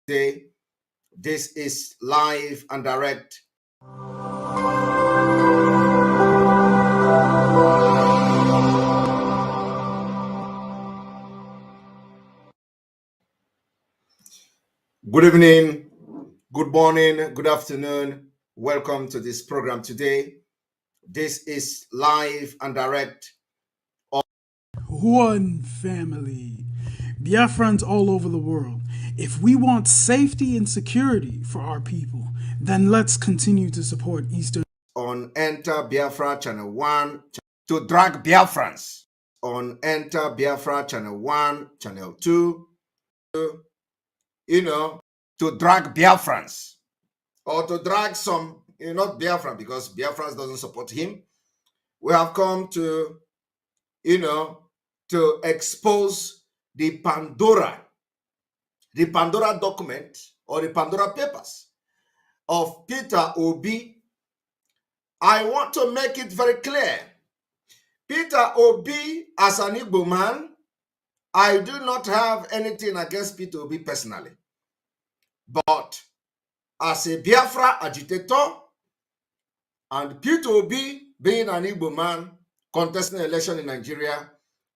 Today, this is live and direct. Good evening, good morning, good afternoon. Welcome to this program today. This is live and direct. One family. Biafrans all over the world. If we want safety and security for our people, then let's continue to support Eastern. On Enter Biafra Channel 1 to drag Biafrans. On Enter Biafra Channel 1, Channel 2, to drag Biafrans. Or to drag some, not Biafran, because Biafrans doesn't support him. We have come to, to expose the Pandora document or the Pandora papers of Peter Obi. I want to make it very clear. Peter Obi, as an Igbo man, I do not have anything against Peter Obi personally. But as a Biafra agitator, and Peter Obi being an Igbo man contesting an election in Nigeria,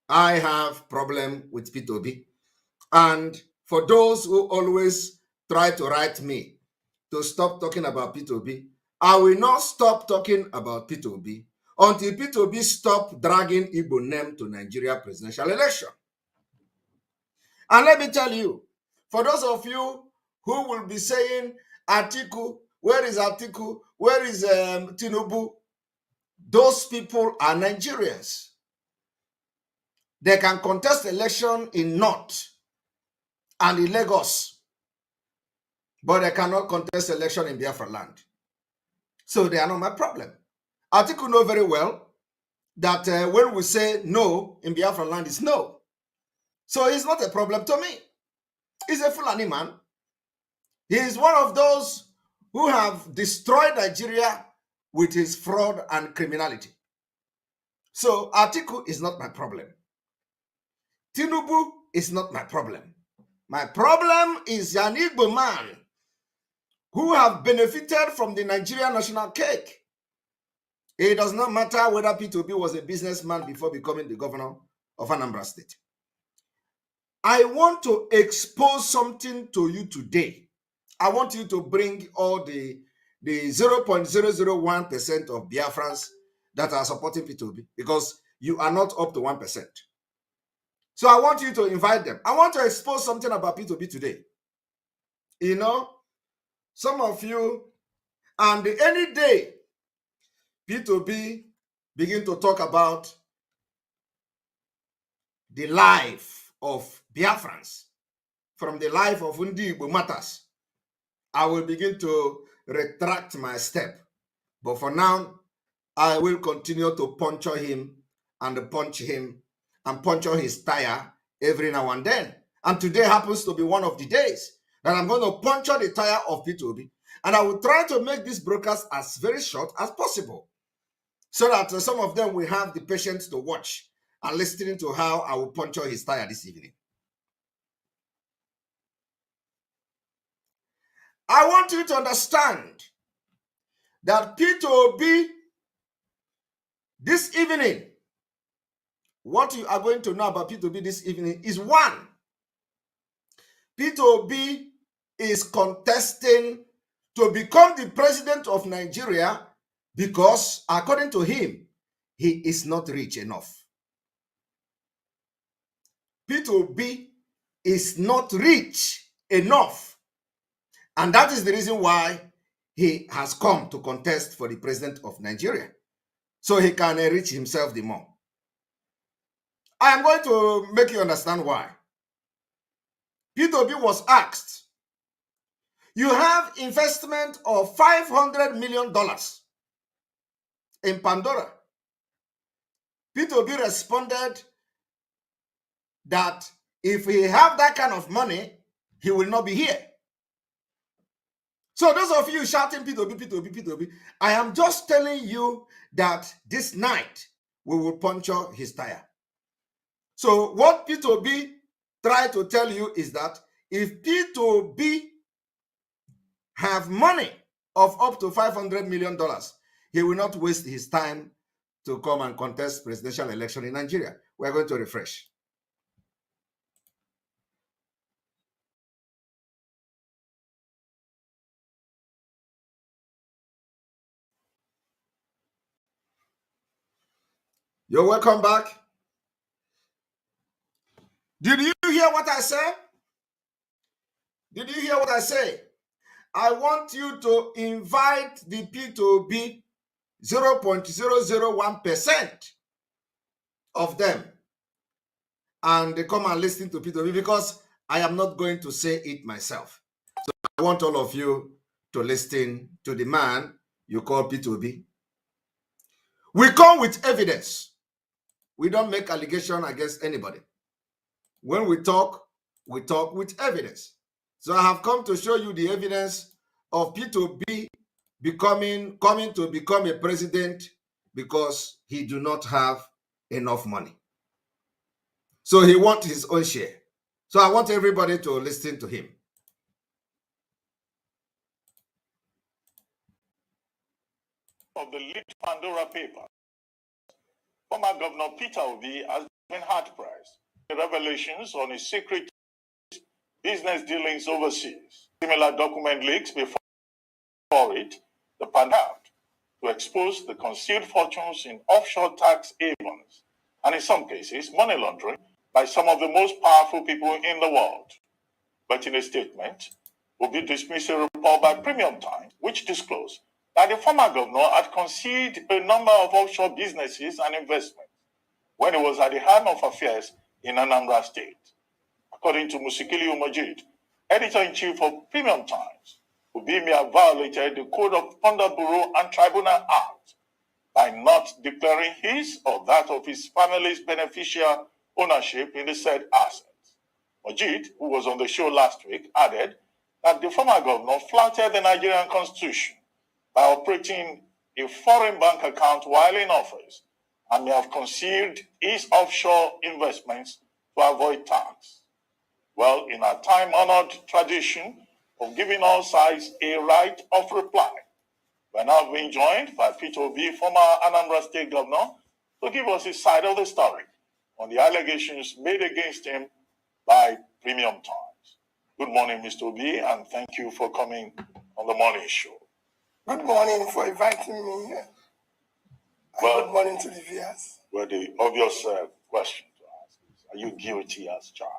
I have problem with Peter Obi. And for those who always try to write me to stop talking about Peter Obi, I will not stop talking about Peter Obi until Peter Obi stop dragging Igbo name to Nigeria presidential election. And let me tell you, for those of you who will be saying, Atiku, where is Atiku? Where is Tinubu? Those people are Nigerians. They can contest election in North and in Lagos, but they cannot contest election in Biafra land. So they are not my problem. Atiku know very well that when we say no in Biafra land, is no. So it's not a problem to me. He's a Fulani man. He is one of those who have destroyed Nigeria with his fraud and criminality. So Atiku is not my problem. Tinubu is not my problem. My problem is an Igbo man who have benefited from the Nigerian national cake. It does not matter whether Peter Obi was a businessman before becoming the governor of Anambra State. I want to expose something to you today. I want you to bring all the 0.001% of Biafrans that are supporting Peter Obi, because you are not up to 1%. So I want you to invite them. I want to expose something about Peter Obi today. Some of you, and any day Peter Obi begin to talk about the life of Biafrans, from the life of Ndi Igbo matters, I will begin to retract my step. But for now, I will continue to puncture him and puncture his tire every now and then. And today happens to be one of the days that I'm going to puncture the tire of Peter Obi. And I will try to make this broadcast as very short as possible, so that some of them will have the patience to watch and listening to how I will puncture his tire this evening. I want you to understand that Peter Obi, this evening, what you are going to know about Peter Obi this evening is one. Peter Obi is contesting to become the president of Nigeria because, according to him, he is not rich enough. Peter Obi is not rich enough. And that is the reason why he has come to contest for the president of Nigeria, so he can enrich himself the more. I am going to make you understand why. Peter Obi was asked, you have investment of $500 million in Pandora. Peter Obi responded that if he have that kind of money, he will not be here. So those of you shouting Peter Obi, Peter Obi, Peter Obi, I am just telling you that this night we will puncture his tire. So what Peter Obi tried to tell you is that if Peter Obi have money of up to $500 million, he will not waste his time to come and contest presidential election in Nigeria. We're going to refresh. You're welcome back. Did you hear what I said? Did you hear what I say? I want you to invite the P2B 0.001% of them and they come and listen to P2B, because I am not going to say it myself. So I want all of you to listen to the man you call P2B. We come with evidence. We don't make allegation against anybody. When we talk with evidence. So I have come to show you the evidence of P2B coming to become a president because he do not have enough money. So he wants his own share. So I want everybody to listen to him. Of the leaked Pandora paper, former Governor Peter Obi has been hard-pressed. The revelations on his secret business dealings overseas. Similar document leaks before it, the Pandora, to expose the concealed fortunes in offshore tax havens, and in some cases, money laundering by some of the most powerful people in the world. But in a statement, Obi dismissed a report by Premium Times, which disclosed that the former governor had concealed a number of offshore businesses and investments when he was at the helm of affairs in Anambra State. According to Musikili Umajid, editor-in-chief of Premium Times, Obi may have violated the Code of Conduct Bureau and Tribunal Act by not declaring his or that of his family's beneficial ownership in the said assets. Majid, who was on the show last week, added that the former governor flouted the Nigerian constitution by operating a foreign bank account while in office and may have concealed his offshore investments to avoid tax. Well, in our time-honored tradition of giving all sides a right of reply, we're now being joined by Peter Obi, former Anambra State Governor, to give us his side of the story on the allegations made against him by Premium Times. Good morning, Mr. Obi, and thank you for coming on the morning show. Good morning for inviting me here. Good morning to the viewers. Well, the obvious question to ask is, are you guilty as charged?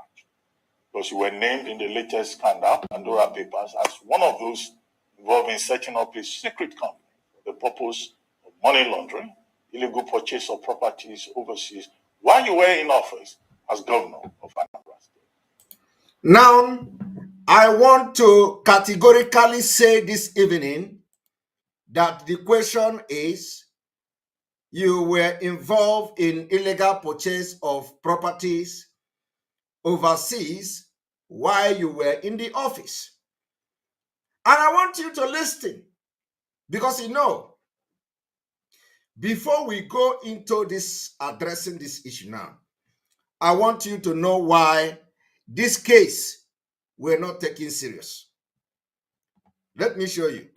Because you were named in the latest scandal, Pandora papers, as one of those involved in setting up a secret company for the purpose of money laundering, illegal purchase of properties overseas, while you were in office as governor of Anambra State. Now, I want to categorically say this evening that the question is, you were involved in illegal purchase of properties overseas while you were in the office. And I want you to listen, because you know, before we go into this, addressing this issue now, I want you to know why this case we're not taking serious. Let me show you.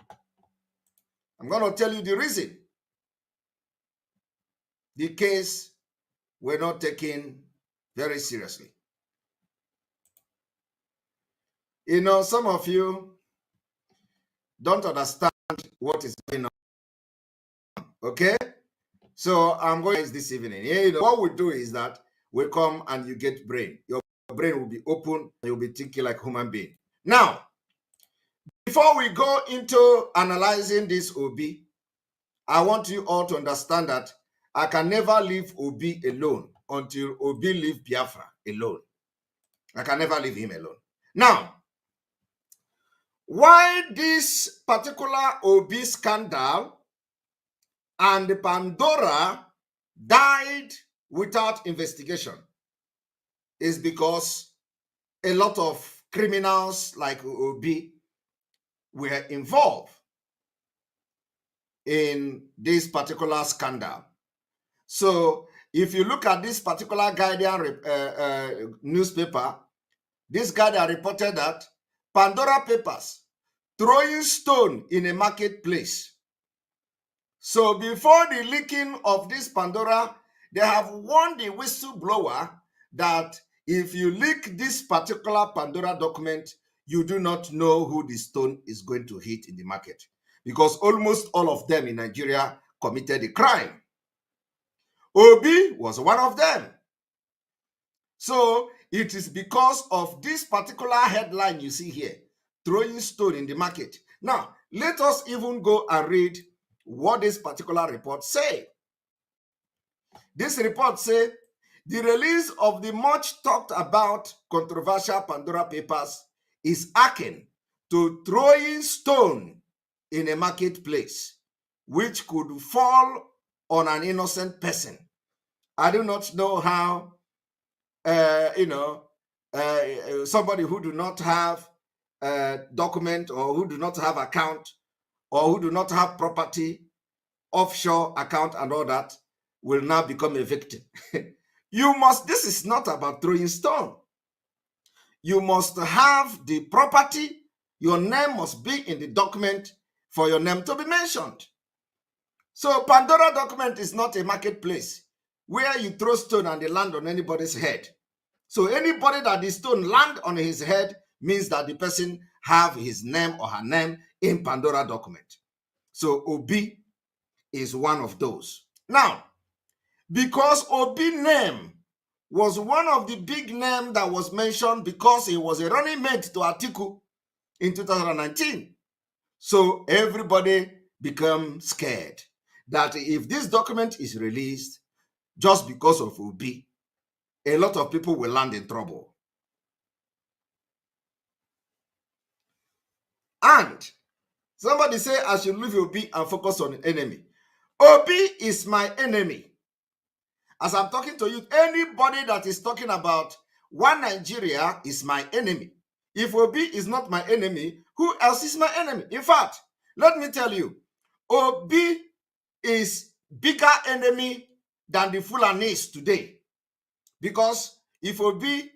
I'm going to tell you the reason the case we're not taking very seriously. You know, some of you don't understand what is going on. Okay? So I'm going to this evening. You know, what we do is that we come and you get brain. Your brain will be open. You'll be thinking like a human being. Now, before we go into analyzing this Obi, I want you all to understand that I can never leave Obi alone until Obi leave Biafra alone. I can never leave him alone. Now, why this particular Obi scandal and the Pandora died without investigation is because a lot of criminals like Obi were involved in this particular scandal. So if you look at this particular Guardian newspaper, this Guardian reported that Pandora papers throwing stone in a marketplace. So before the leaking of this Pandora, they have warned the whistleblower that if you leak this particular Pandora document, you do not know who the stone is going to hit in the market, because almost all of them in Nigeria committed a crime. Obi was one of them. So it is because of this particular headline you see here, throwing stone in the market. Now, let us even go and read what this particular report say. This report say the release of the much talked about controversial Pandora papers is akin to throwing stone in a marketplace, which could fall on an innocent person. I do not know how, somebody who do not have a document, or who do not have account, or who do not have property, offshore account and all that, will now become a victim. This is not about throwing stone. You must have the property. Your name must be in the document for your name to be mentioned. So Pandora document is not a marketplace where you throw stone and they land on anybody's head. So anybody that the stone land on his head means that the person have his name or her name in Pandora document. So Obi is one of those. Now, because Obi name was one of the big names that was mentioned, because he was a running mate to Atiku in 2019. So everybody became scared that if this document is released just because of Obi, a lot of people will land in trouble. And somebody say I should leave Obi and focus on the enemy. Obi is my enemy. As I'm talking to you, anybody that is talking about one Nigeria is my enemy. If Obi is not my enemy, who else is my enemy? In fact, let me tell you, Obi is bigger enemy than the Fulanis today. Because if Obi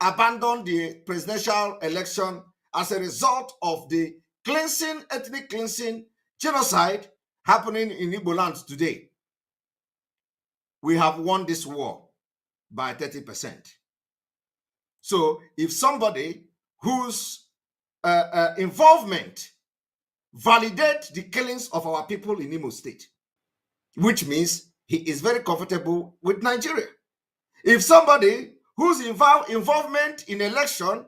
abandoned the presidential election as a result of the cleansing, ethnic cleansing, genocide happening in Igbo land today, we have won this war by 30%. So if somebody whose involvement validates the killings of our people in Imo State, which means he is very comfortable with Nigeria. If somebody whose involvement in election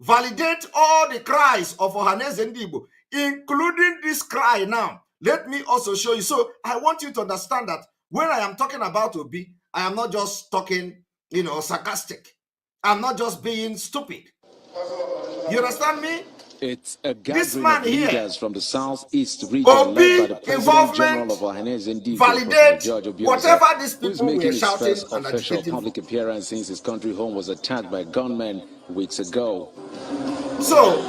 validates all the cries of Ohaneze Ndigbo, including this cry now, let me also show you. So I want you to understand that when I am talking about Obi, I am not just talking, sarcastic. I'm not just being stupid. You understand me? It's a gathering of leaders from the southeast region led by the President General of Ohaneze Ndigbo, George Obiozor, who is making his first official public appearance since his country home was attacked by gunmen weeks ago. So,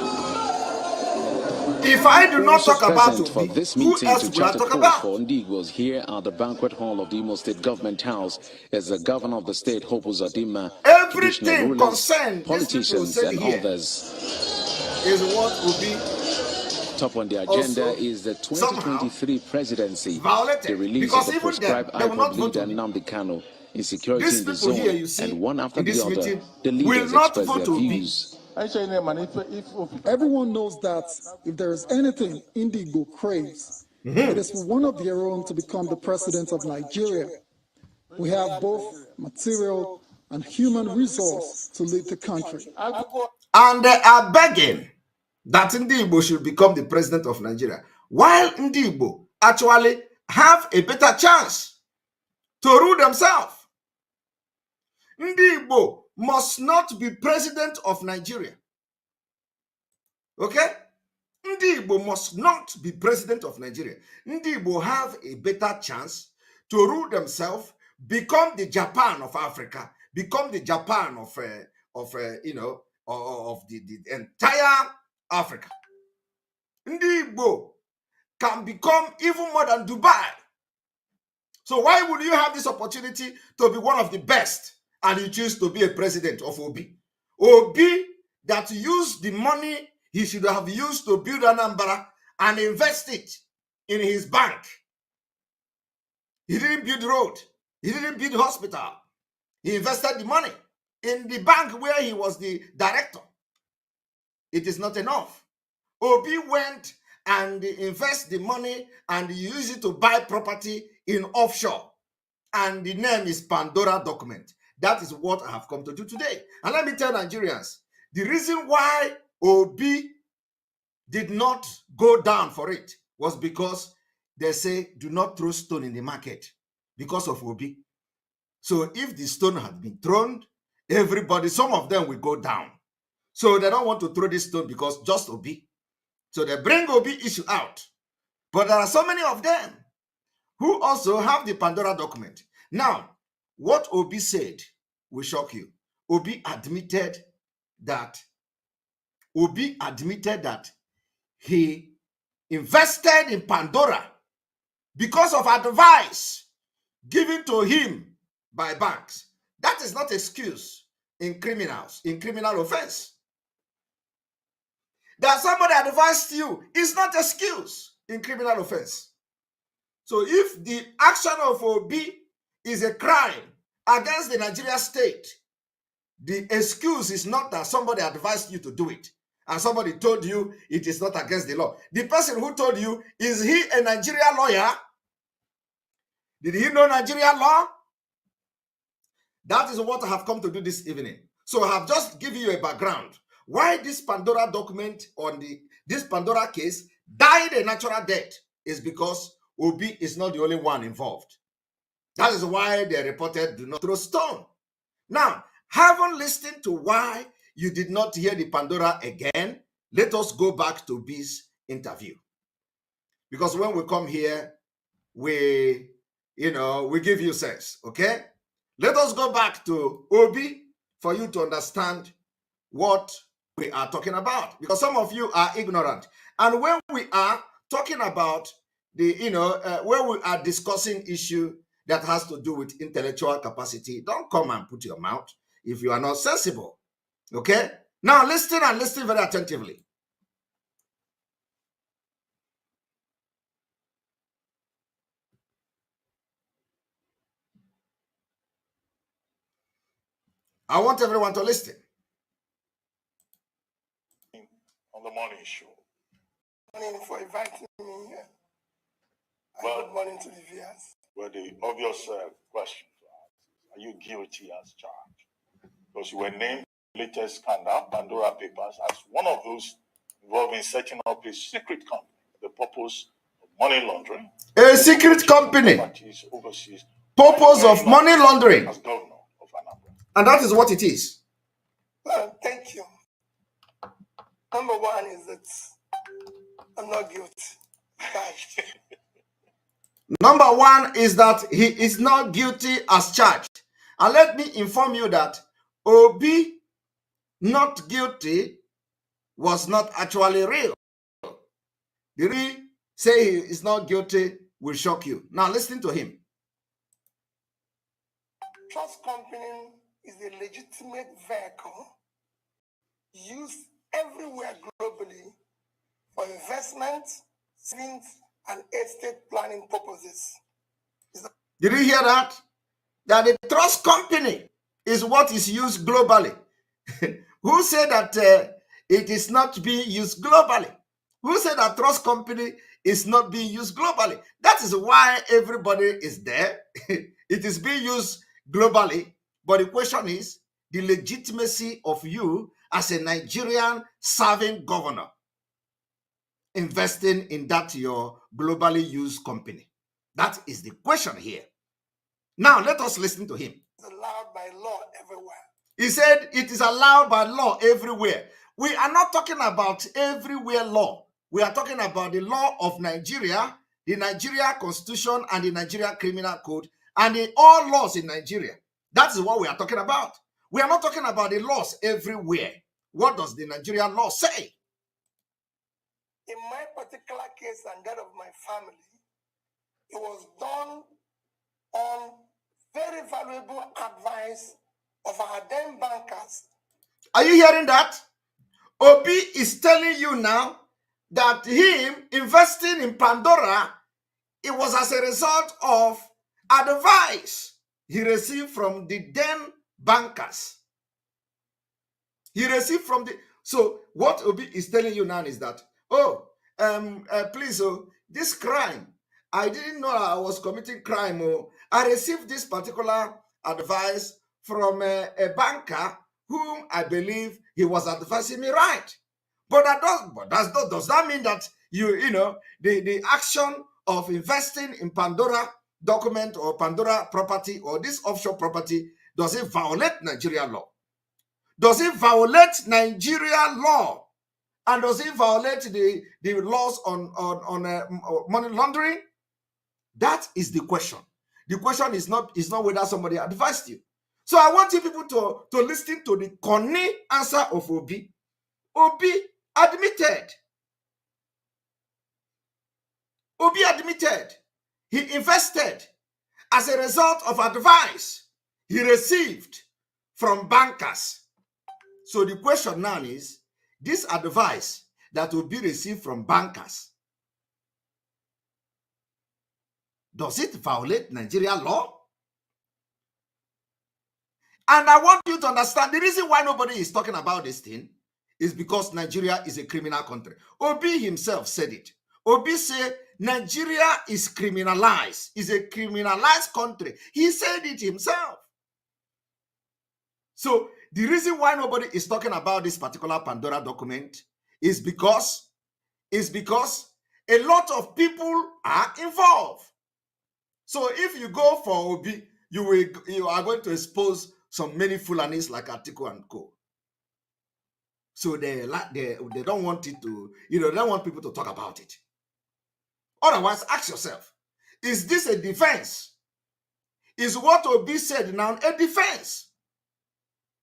if I do not talk about Obi, for this who meeting else to will I chart a talk course about? for Ndigos here at the banquet hall of the Imo State Government House is the governor of the state, Hope Uzodimma, traditional Everything rulers, concerned politicians, and here others. Is what Obi top on the agenda is the 2023 presidency, the release of the proscribed IPOB leader Nnamdi Kanu, insecurity in the zone, and one after the other, the leaders express their views. Everyone knows that if there is anything Indigo craves, it is for one of their own to become the president of Nigeria. We have both material and human resource to lead the country. And they are begging that Ndigbo should become the president of Nigeria, while Ndigbo actually have a better chance to rule themselves. Ndigbo must not be president of Nigeria. Okay? Ndigbo must not be president of Nigeria. Ndigbo have a better chance to rule themselves, become the Japan of Africa, become the Japan of the entire Africa. Ndigbo can become even more than Dubai. So why would you have this opportunity to be one of the best and you choose to be a president of Obi? Obi that used the money he should have used to build Anambra and invest it in his bank. He didn't build road. He didn't build hospital. He invested the money in the bank where he was the director. It is not enough. Obi went and invest the money and used it to buy property in offshore. And the name is Pandora document. That is what I have come to do today. And let me tell Nigerians, the reason why Obi did not go down for it was because they say, do not throw stone in the market because of Obi. So if the stone had been thrown, everybody, some of them will go down. So they don't want to throw this stone because just Obi. So they bring Obi issue out. But there are so many of them who also have the Pandora document. Now, what Obi said will shock you. Obi admitted that he invested in Pandora because of advice given to him by banks. That is not excuse in criminal offense. That somebody advised you is not excuse in criminal offense. So if the action of Obi is a crime against the Nigeria state, the excuse is not that somebody advised you to do it and somebody told you it is not against the law. The person who told you, is he a Nigerian lawyer? Did he know Nigerian law? That is what I have come to do this evening. So I have just given you a background. Why this Pandora document on this Pandora case died a natural death is because Obi is not the only one involved. That is why they reported do not throw stone. Now, having listened to why you did not hear the Pandora again, let us go back to B's interview. Because when we come here, we give you sense, okay? Let us go back to Obi for you to understand what we are talking about, because some of you are ignorant. And when we are talking about when we are discussing issue that has to do with intellectual capacity, don't come and put your mouth if you are not sensible, okay? Now listen and listen very attentively. I want everyone to listen. On the morning show. Good morning for inviting me here. Well, good morning to the viewers. Well, the obvious question to ask is, are you guilty as charged? Because you were named latest scandal, Pandora Papers, as one of those involved in setting up a secret company, the purpose of money laundering. A secret company. Overseas. Purpose of money laundering. As governor of Anambra. And that is what it is. Well, thank you. Number one is that I'm not guilty. Number one is that he is not guilty as charged. And let me inform you that Obi not guilty was not actually real. The real say he is not guilty will shock you. Now listen to him. Trust company is a legitimate vehicle used everywhere globally for investment, savings, and estate planning purposes. Did you hear that? That the trust company is what is used globally. Who said that it is not being used globally? Who said that trust company is not being used globally? That is why everybody is there. It is being used globally. But the question is the legitimacy of you as a Nigerian serving governor investing in that your globally used company. That is the question here. Now let us listen to him. It's allowed by law everywhere. He said it is allowed by law everywhere. We are not talking about everywhere law. We are talking about the law of Nigeria, the Nigeria Constitution, and the Nigeria Criminal Code, and all laws in Nigeria. That is what we are talking about. We are not talking about the laws everywhere. What does the Nigerian law say? In my particular case and that of my family, it was done on very valuable advice of our then bankers. Are you hearing that? Obi is telling you now that him investing in Pandora, it was as a result of advice he received from the then bankers. He received from the... So what Obi is telling you now is that, please, this crime, I didn't know I was committing crime. I received this particular advice from a banker whom I believe he was advising me right. But does that mean that the action of investing in Pandora document or Pandora property or this offshore property, does it violate Nigerian law? Does it violate Nigeria law? And does it violate the laws on money laundering? That is the question. The question is not whether somebody advised you. So I want you people to listen to the corny answer of Obi. Obi admitted. Obi admitted he invested as a result of advice he received from bankers. So the question now is, this advice that will be received from bankers, does it violate Nigerian law? And I want you to understand, the reason why nobody is talking about this thing is because Nigeria is a criminal country. Obi himself said it. Obi said Nigeria is criminalized, is a criminalized country. He said it himself. So the reason why nobody is talking about this particular Pandora document is because a lot of people are involved. So if you go for Obi, you are going to expose some many Fulanis like Atiku and Co. So they don't want it to, they don't want people to talk about it. Otherwise, ask yourself, is this a defense? Is what Obi said now a defense?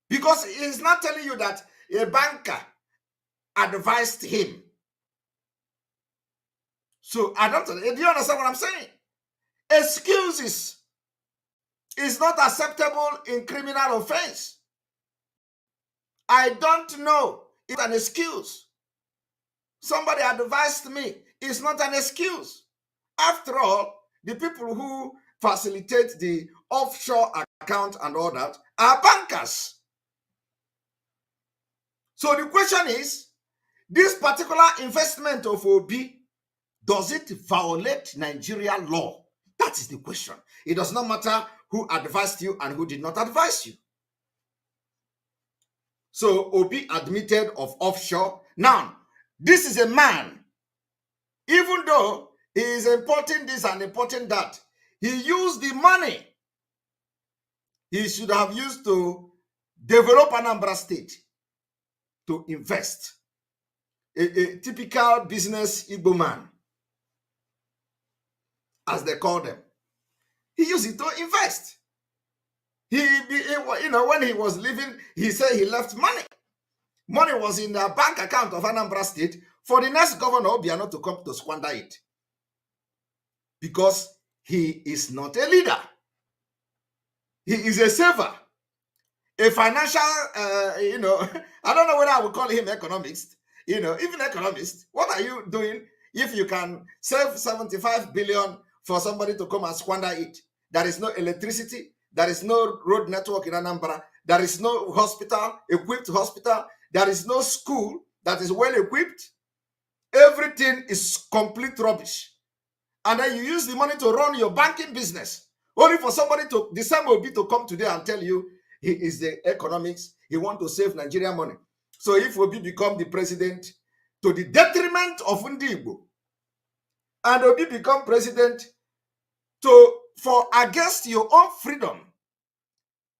Because he's not telling you that a banker advised him. So do you understand what I'm saying? Excuses is not acceptable in criminal offense. I don't know. It's an excuse. Somebody advised me. It's not an excuse. After all, the people who facilitate the offshore account and all that are bankers. So the question is, this particular investment of Obi, does it violate Nigerian law? That is the question. It does not matter who advised you and who did not advise you. So Obi admitted of offshore. Now, this is a man, even though he is importing this and importing that, he used the money he should have used to develop Anambra State to invest. A typical business Igbo man, as they call them. He used it to invest. When he was leaving, he said he left money. Money was in the bank account of Anambra State for the next governor, Obiano, to come to squander it. Because he is not a leader. He is a saver. A financial, I don't know whether I would call him economist. Even economist, what are you doing if you can save 75 billion for somebody to come and squander it? There is no electricity. There is no road network in Anambra. There is no equipped hospital. There is no school that is well equipped. Everything is complete rubbish. And then you use the money to run your banking business. Only for somebody the same will be to come today and tell you he is the economics. He wants to save Nigerian money. So if Obi become the president to the detriment of Ndigbo, and Obi become president for against your own freedom,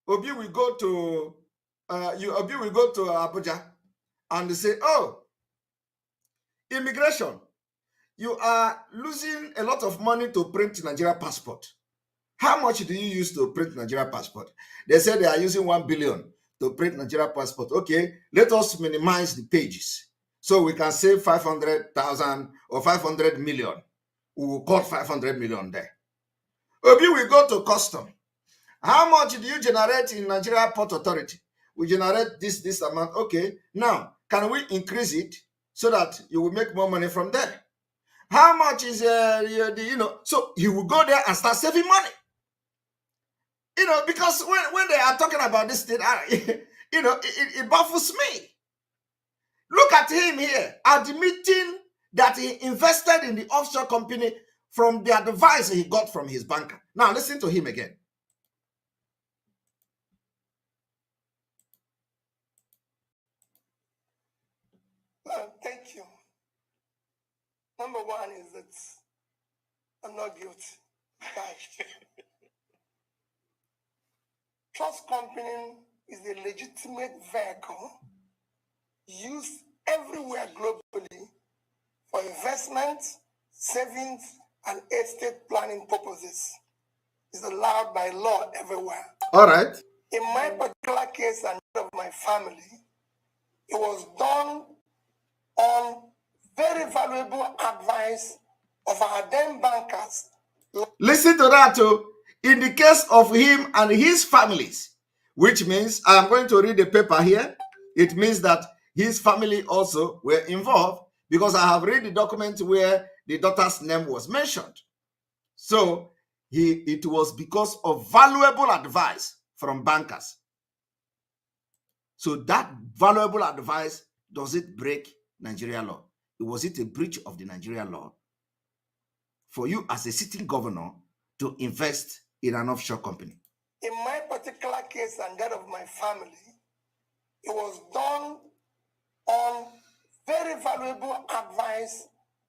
Obi will go to Abuja and say, oh, immigration, you are losing a lot of money to print Nigeria passport. How much do you use to print Nigeria passport? They say they are using 1 billion to print Nigeria passport. Okay, let us minimize the pages so we can save 500,000 or 500 million. We will cut 500 million there. Obi will go to custom. How much do you generate in Nigeria Port Authority? We generate this amount. Okay, now can we increase it so that you will make more money from there? How much is so he will go there and start saving money. Because when they are talking about this thing, it baffles me. Look at him here admitting that he invested in the offshore company from the advice he got from his banker. Now listen to him again. Thank you. Number one is that I'm not guilty. Trust company is a legitimate vehicle used everywhere globally for investment, savings, and estate planning purposes. It's allowed by law everywhere. All right. In my particular case and of my family, it was done on very valuable advice of our then bankers. Listen to that too. In the case of him and his families, which means I'm going to read the paper here. It means that his family also were involved because I have read the document where the daughter's name was mentioned. So it was because of valuable advice from bankers. So that valuable advice, does it break Nigeria law? Was it a breach of the Nigerian law for you as a sitting governor to invest in an offshore company? In my particular case and that of my family, it was done on very valuable advice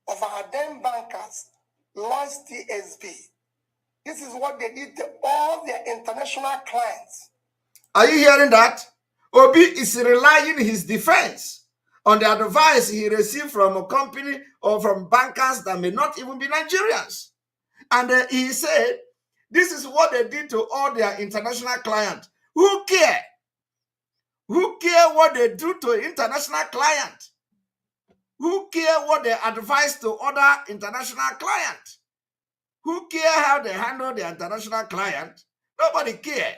of our then bankers, Lloyd's TSB. This is what they did to all their international clients. Are you hearing that? Obi is relying his defense on the advice he received from a company or from bankers that may not even be Nigerians. And he said, this is what they did to all their international clients. Who care? Who care what they do to international clients? Who care what they advise to other international clients? Who care how they handle their international client? Nobody care.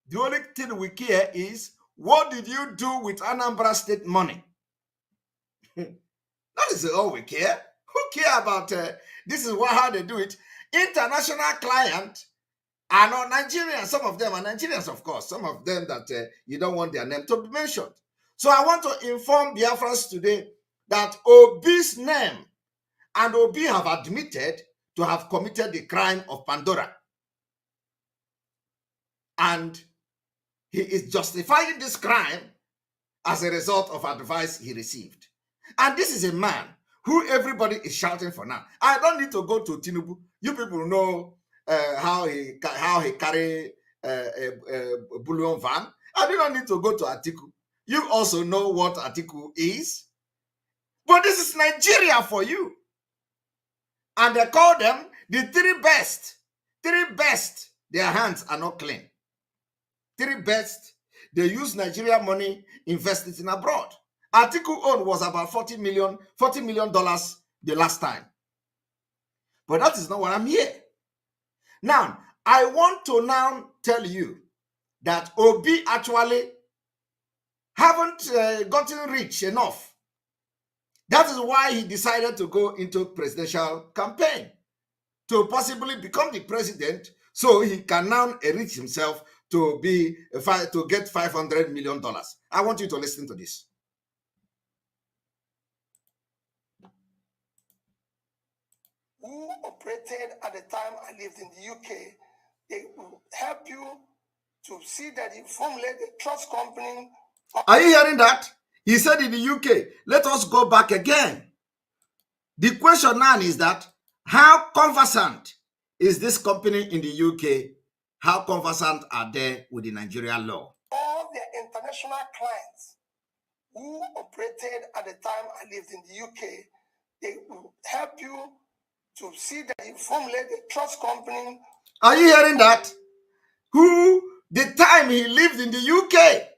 The only thing we care is, what did you do with Anambra State money? That is all we care. Who care about this is how they do it? International client are not Nigerians. Some of them are Nigerians, of course. Some of them that you don't want their name to be mentioned. So I want to inform Biafrans today that Obi's name and Obi have admitted to have committed the crime of Pandora. And he is justifying this crime as a result of advice he received. And this is a man who everybody is shouting for now. I don't need to go to Tinubu. You people know how he carry a bullion van. I do not need to go to Atiku. You also know what Atiku is. But this is Nigeria for you. And they call them the three best. Three best. Their hands are not clean. Three best. They use Nigeria money, invest it in abroad. Atiku own was about $40 million the last time. But that is not what I'm here. Now, I want to now tell you that Obi actually haven't gotten rich enough. That is why he decided to go into presidential campaign, to possibly become the president, so he can now enrich himself to get $500 million. I want you to listen to this. Who operated at the time I lived in the UK, they will help you to see that you formulate a trust company. Are you hearing that? He said in the UK, let us go back again. The question now is that, how conversant is this company in the UK? How conversant are they with the Nigerian law? All their international clients who operated at the time I lived in the UK, they will help you to see that you formulate a trust company. Are you hearing that? Who, the time he lived in the UK,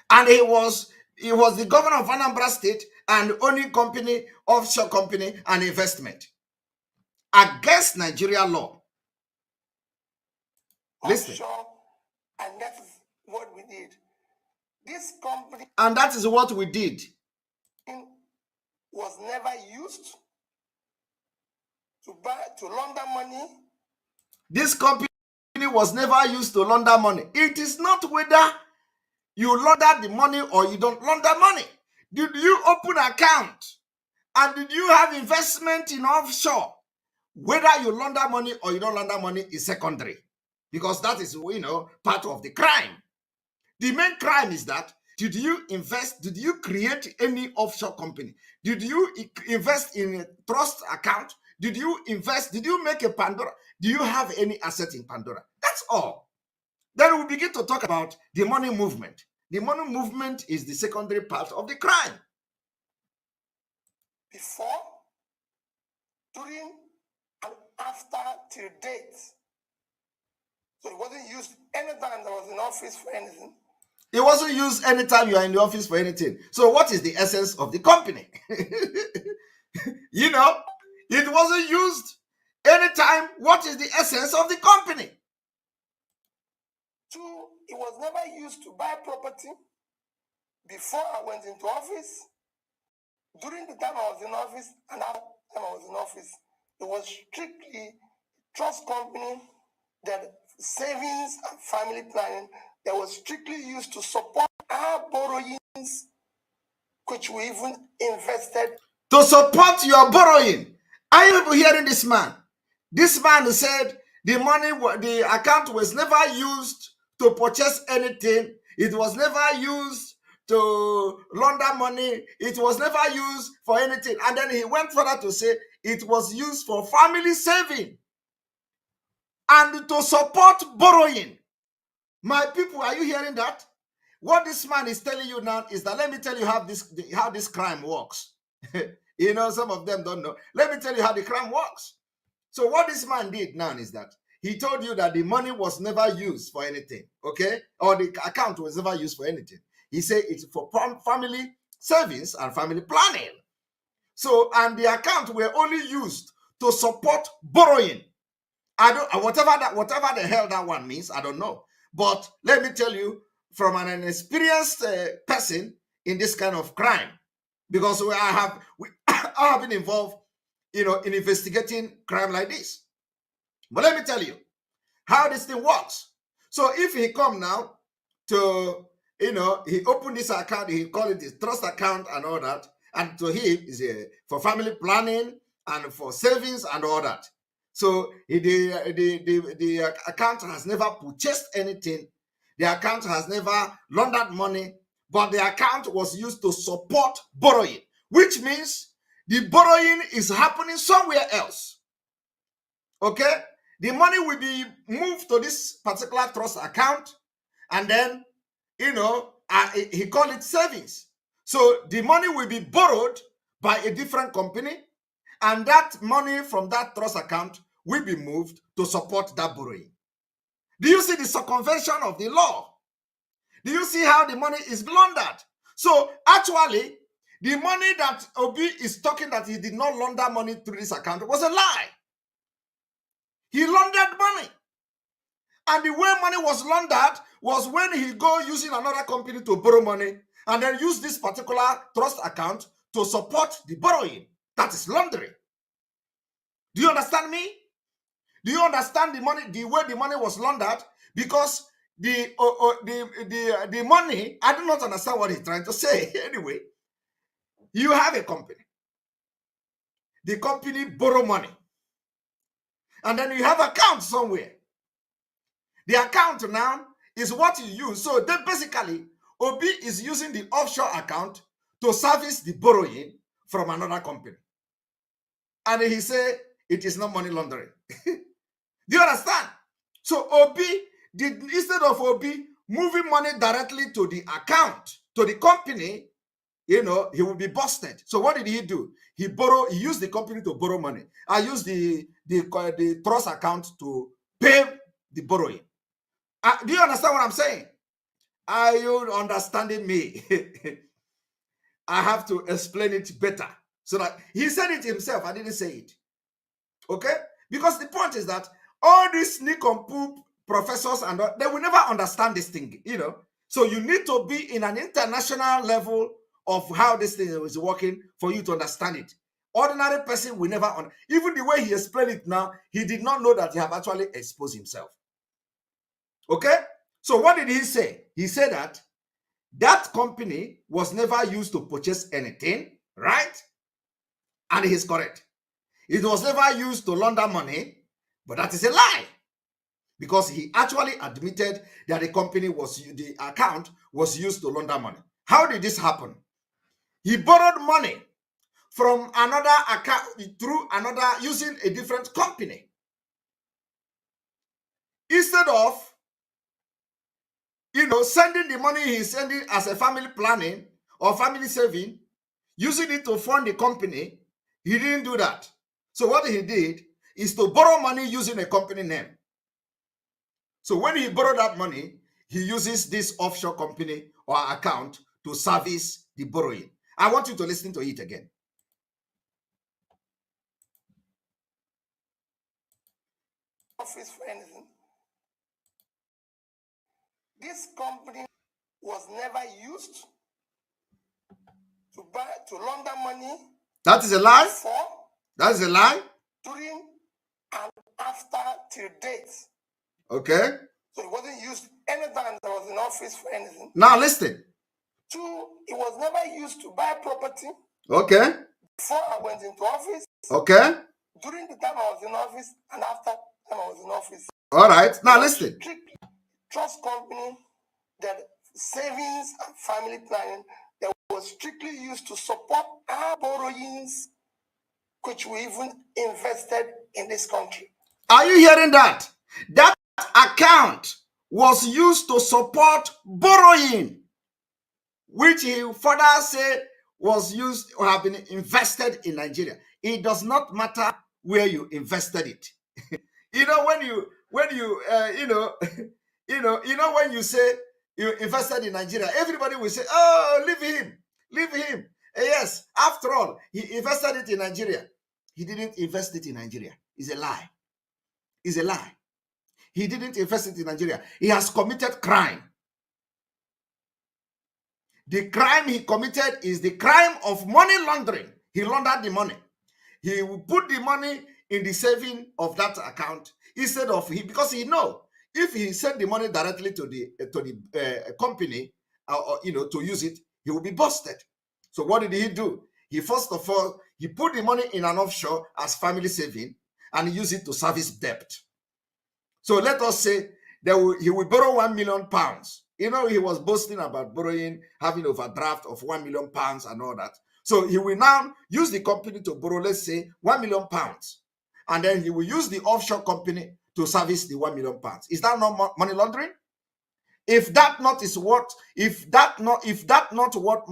and he was the governor of Anambra State and owning company, offshore company, and investment against Nigeria law. Listen. Offshore, and that is what we did. This company, and that is what we did, was never used to launder money. This company was never used to launder money. It is not whether you launder the money or you don't launder money. Did you open an account and did you have investment in offshore? Whether you launder money or you don't launder money is secondary, because that is, part of the crime. The main crime is that, did you invest, did you create any offshore company? Did you invest in a trust account? Did you invest, did you make a Pandora? Do you have any asset in Pandora? That's all. Then we begin to talk about the money movement. The money movement is the secondary part of the crime. Before, during, and after till date. So it wasn't used anytime I was in office for anything. It wasn't used anytime you are in the office for anything. So what is the essence of the company? It wasn't used anytime. What is the essence of the company? 2, it was never used to buy property. Before I went into office, during the time I was in office, and after the time I was in office, it was strictly trust company, that savings and family planning that was strictly used to support our borrowings, which we even invested. To support your borrowing. Are you hearing this man? This man said the account was never used to purchase anything. It was never used to launder money. It was never used for anything. And then he went further to say it was used for family saving and to support borrowing. My people, are you hearing that? What this man is telling you now is that, let me tell you how this crime works. Some of them don't know. Let me tell you how the crime works. So what this man did now is that he told you that the money was never used for anything, okay? Or the account was never used for anything. He said it's for family savings and family planning. So, and the account were only used to support borrowing. Whatever the hell that one means, I don't know. But let me tell you, from an experienced person in this kind of crime, because I have been involved, in investigating crime like this. But let me tell you how this thing works. So if he come now to, he opened this account, he call it his trust account and all that, and to him is for family planning and for savings and all that. So the account has never purchased anything. The account has never laundered money, but the account was used to support borrowing, which means the borrowing is happening somewhere else. Okay? The money will be moved to this particular trust account, and then, he called it savings. So the money will be borrowed by a different company, and that money from that trust account will be moved to support that borrowing. Do you see the circumvention of the law? Do you see how the money is laundered? So actually, the money that Obi is talking that he did not launder money through this account was a lie. He laundered money. And the way money was laundered was when he go using another company to borrow money and then use this particular trust account to support the borrowing. That is laundering. Do you understand me? Do you understand the way the money was laundered? Because the money, I do not understand what he's trying to say. Anyway, you have a company. The company borrow money. And then you have an account somewhere. The account now is what you use. So then basically, Obi is using the offshore account to service the borrowing from another company. And he said it is not money laundering. Do you understand? So Obi did, instead of Obi moving money directly to the account, to the company, he will be busted. So what did he do? He used the company to borrow money. I used the trust account to pay the borrowing. Do you understand what I'm saying? Are you understanding me? I have to explain it better. So that he said it himself, I didn't say it. Okay? Because the point is that all these sneak and poop professors and all, they will never understand this thing, So you need to be in an international level of how this thing is working for you to understand it. Ordinary person will never, even the way he explained it now, he did not know that he have actually exposed himself. Okay? So what did he say? He said that that company was never used to purchase anything, right? And he's correct. It was never used to launder money, but that is a lie. Because he actually admitted that the account was used to launder money. How did this happen? He borrowed money from another account through another, using a different company. Instead of, sending the money he's sending as a family planning or family saving, using it to fund the company, he didn't do that. So what he did is to borrow money using a company name. So when he borrowed that money, he uses this offshore company or account to service the borrowing. I want you to listen to it again. Office for anything. This company was never used to launder money. That is a lie. Before, that is a lie. During and after till date. Okay. So it wasn't used anytime there was an office for anything. Now listen. 2, it was never used to buy property. Okay. Before I went into office. Okay. During the time I was in office and after time I was in office. All right. Now listen. Trust company, that savings and family planning that was strictly used to support our borrowings, which we even invested in this country. Are you hearing that? That account was used to support borrowing, which he further said was used or have been invested in Nigeria. It does not matter where you invested it. When you say you invested in Nigeria, everybody will say, "Oh, leave him." Yes, after all, he invested it in Nigeria. He didn't invest it in Nigeria. It's a lie. It's a lie. He didn't invest it in Nigeria. He has committed crime. The crime he committed is the crime of money laundering. He laundered the money. He will put the money in the saving of that account instead of because he know if he sent the money directly to the company to use it, he will be busted. So what did he do? He first of all he put the money in an offshore as family saving and he used it to service debt. So let us say he will borrow £1 million. He was boasting about borrowing, having overdraft of £1 million and all that. So he will now use the company to borrow, let's say, £1 million. And then he will use the offshore company to service the £1 million. Is that not money laundering? If that not what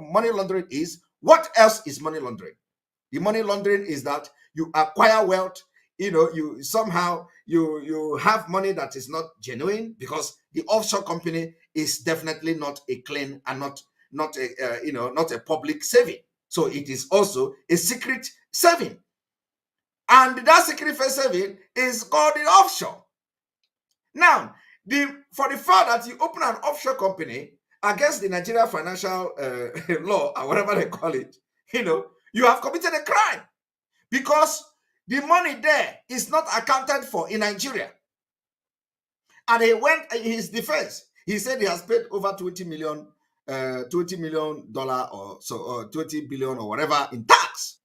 money laundering is, what else is money laundering? The money laundering is that you acquire wealth, you somehow you have money that is not genuine, because the offshore company is definitely not a clean and not a public saving. So it is also a secret saving. And that secret saving is called the offshore. Now, for the fact that you open an offshore company against the Nigeria financial law, or whatever they call it, you have committed a crime, because the money there is not accounted for in Nigeria. And he went in his defense. He said he has paid over $20 million or so, or 20 billion or whatever in tax.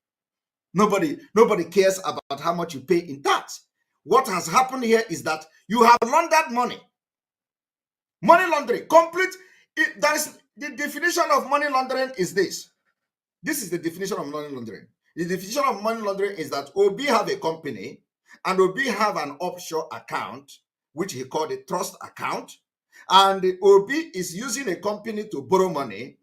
Nobody cares about how much you pay in tax. What has happened here is that you have laundered money. Money laundering, complete. That is the definition of money laundering. Is this? This is the definition of money laundering. The definition of money laundering is that Obi have a company and Obi have an offshore account, which he called a trust account. And Obi is using a company to borrow money.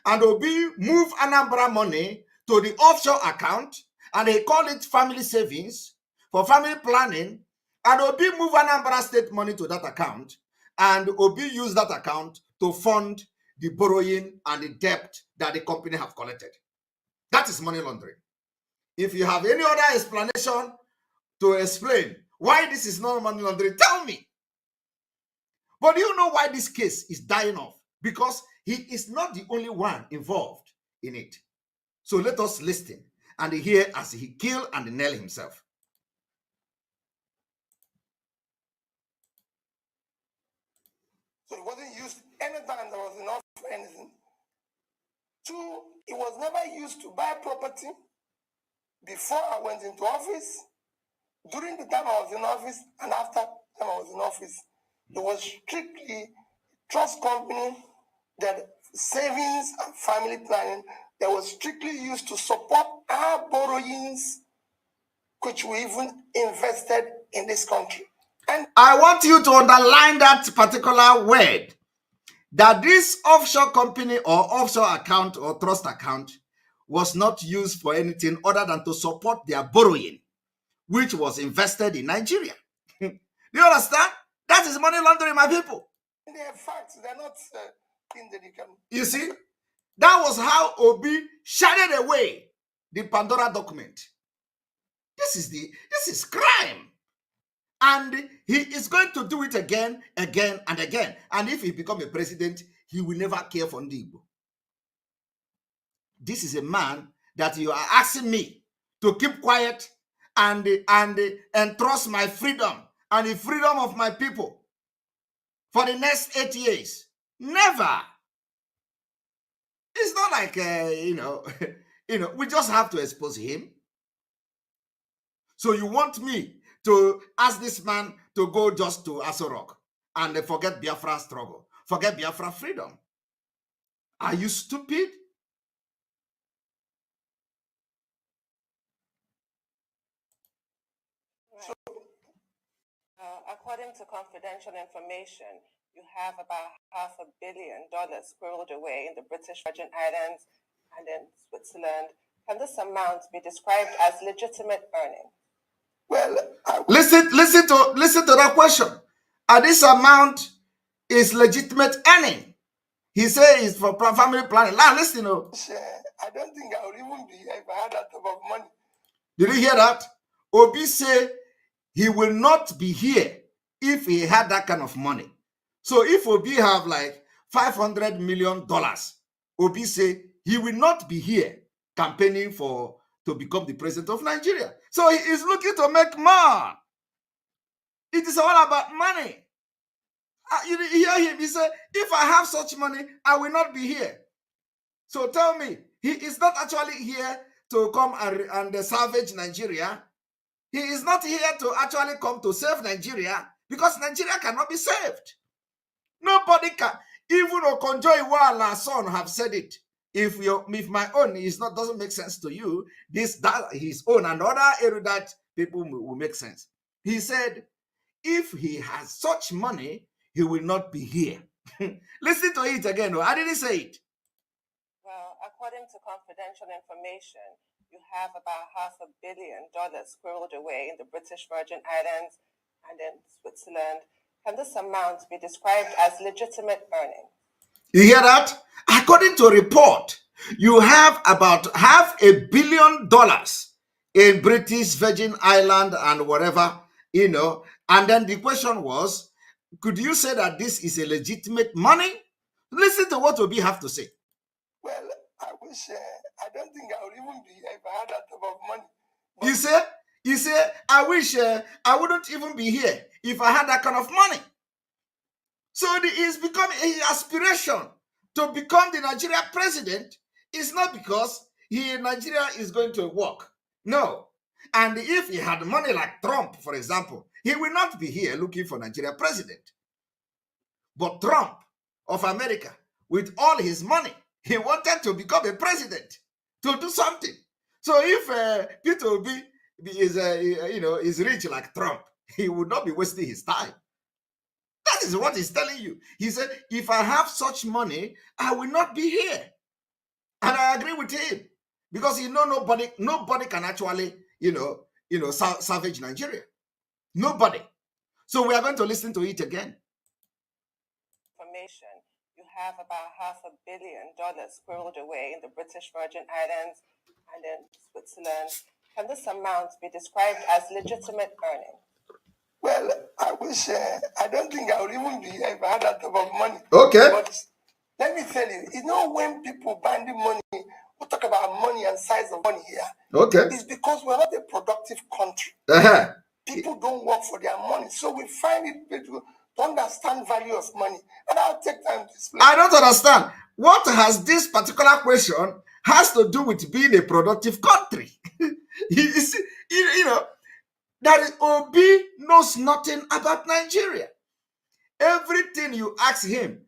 And Obi move Anambra money to the offshore account, and they call it family savings for family planning. And Obi move Anambra state money to that account, and Obi use that account to fund the borrowing and the debt that the company have collected. That is money laundering. If you have any other explanation to explain why this is not money laundering, tell me. But you know why this case is dying off? Because he is not the only one involved in it. So let us listen and hear as he killed and nailed himself. So it wasn't used anytime there was enough for anything. 2, it was never used to buy property before I went into office, during the time I was in office, and after time I was in office. It was strictly trust company, that savings and family planning that was strictly used to support our borrowings, which we even invested in this country. And I want you to underline that particular word, that this offshore company or offshore account or trust account was not used for anything other than to support their borrowing, which was invested in Nigeria. Do you understand? That is money laundering, my people. they are facts, they're not things that you can. You see, that was how Obi shaded away the Pandora document. This is crime. And he is going to do it again, again, and again. And if he becomes a president, he will never care for Ndigbo. This is a man that you are asking me to keep quiet and trust my freedom and the freedom of my people for the next 8 years. Never. It's not like we just have to expose him. So you want me to ask this man to go just to Aso Rock and forget Biafra struggle, forget Biafra freedom? Are you stupid? According to confidential information, you have about $500 million squirreled away in the British Virgin Islands and in Switzerland. Can this amount be described as legitimate earning? Well, listen to that question. And this amount is legitimate earning. He says it's for family planning. Now listen. I don't think I would even be here if I had that type of money. Did you hear that? Obi say he will not be here if he had that kind of money. So if Obi have like $500 million, Obi say he will not be here campaigning to become the president of Nigeria. So he is looking to make more. It is all about money. You hear him, he said, if I have such money, I will not be here. So tell me, he is not actually here to come and salvage Nigeria. He is not here to actually come to save Nigeria, because Nigeria cannot be saved. Nobody can. Even Okonjo Iweala's son have said it. If my own doesn't make sense to you, that his own and other erudite people will make sense. He said, if he has such money, he will not be here. Listen to it again. I didn't say it. Well, according to confidential information, you have about $500 million squirreled away in the British Virgin Islands and in Switzerland. Can this amount be described as legitimate earning? You hear that? According to a report, you have about $500 million in British Virgin Island and whatever, And then the question was, could you say that this is a legitimate money? Listen to what Obi have to say. Well, I wish, I don't think I would even be here if I had that type of money. But you say, I wish I wouldn't even be here if I had that kind of money. So it's become an aspiration to become the Nigeria president. It's not because Nigeria is going to work. No. And if he had money like Trump, for example, he will not be here looking for Nigeria president. But Trump of America, with all his money, he wanted to become a president, to do something. So if Peter Obi is rich like Trump, he would not be wasting his time. That is what he's telling you. He said, if I have such money, I will not be here. And I agree with him, because nobody can actually, salvage Nigeria. Nobody. So we are going to listen to it again. Information. You have about $500 million squirreled away in the British Virgin Islands and in Switzerland. Can this amount be described as legitimate earning? Well, I wish, I don't think I would even be here if I had that type of money. Okay. But let me tell you, when people banding money, we talk about money and size of money here. Okay. It's because we're not a productive country. Uh-huh. People don't work for their money. So we find it difficult to understand value of money. And I'll take time to explain. I don't understand. What has this particular question has to do with being a productive country? you know, that Obi knows nothing about Nigeria. Everything you ask him,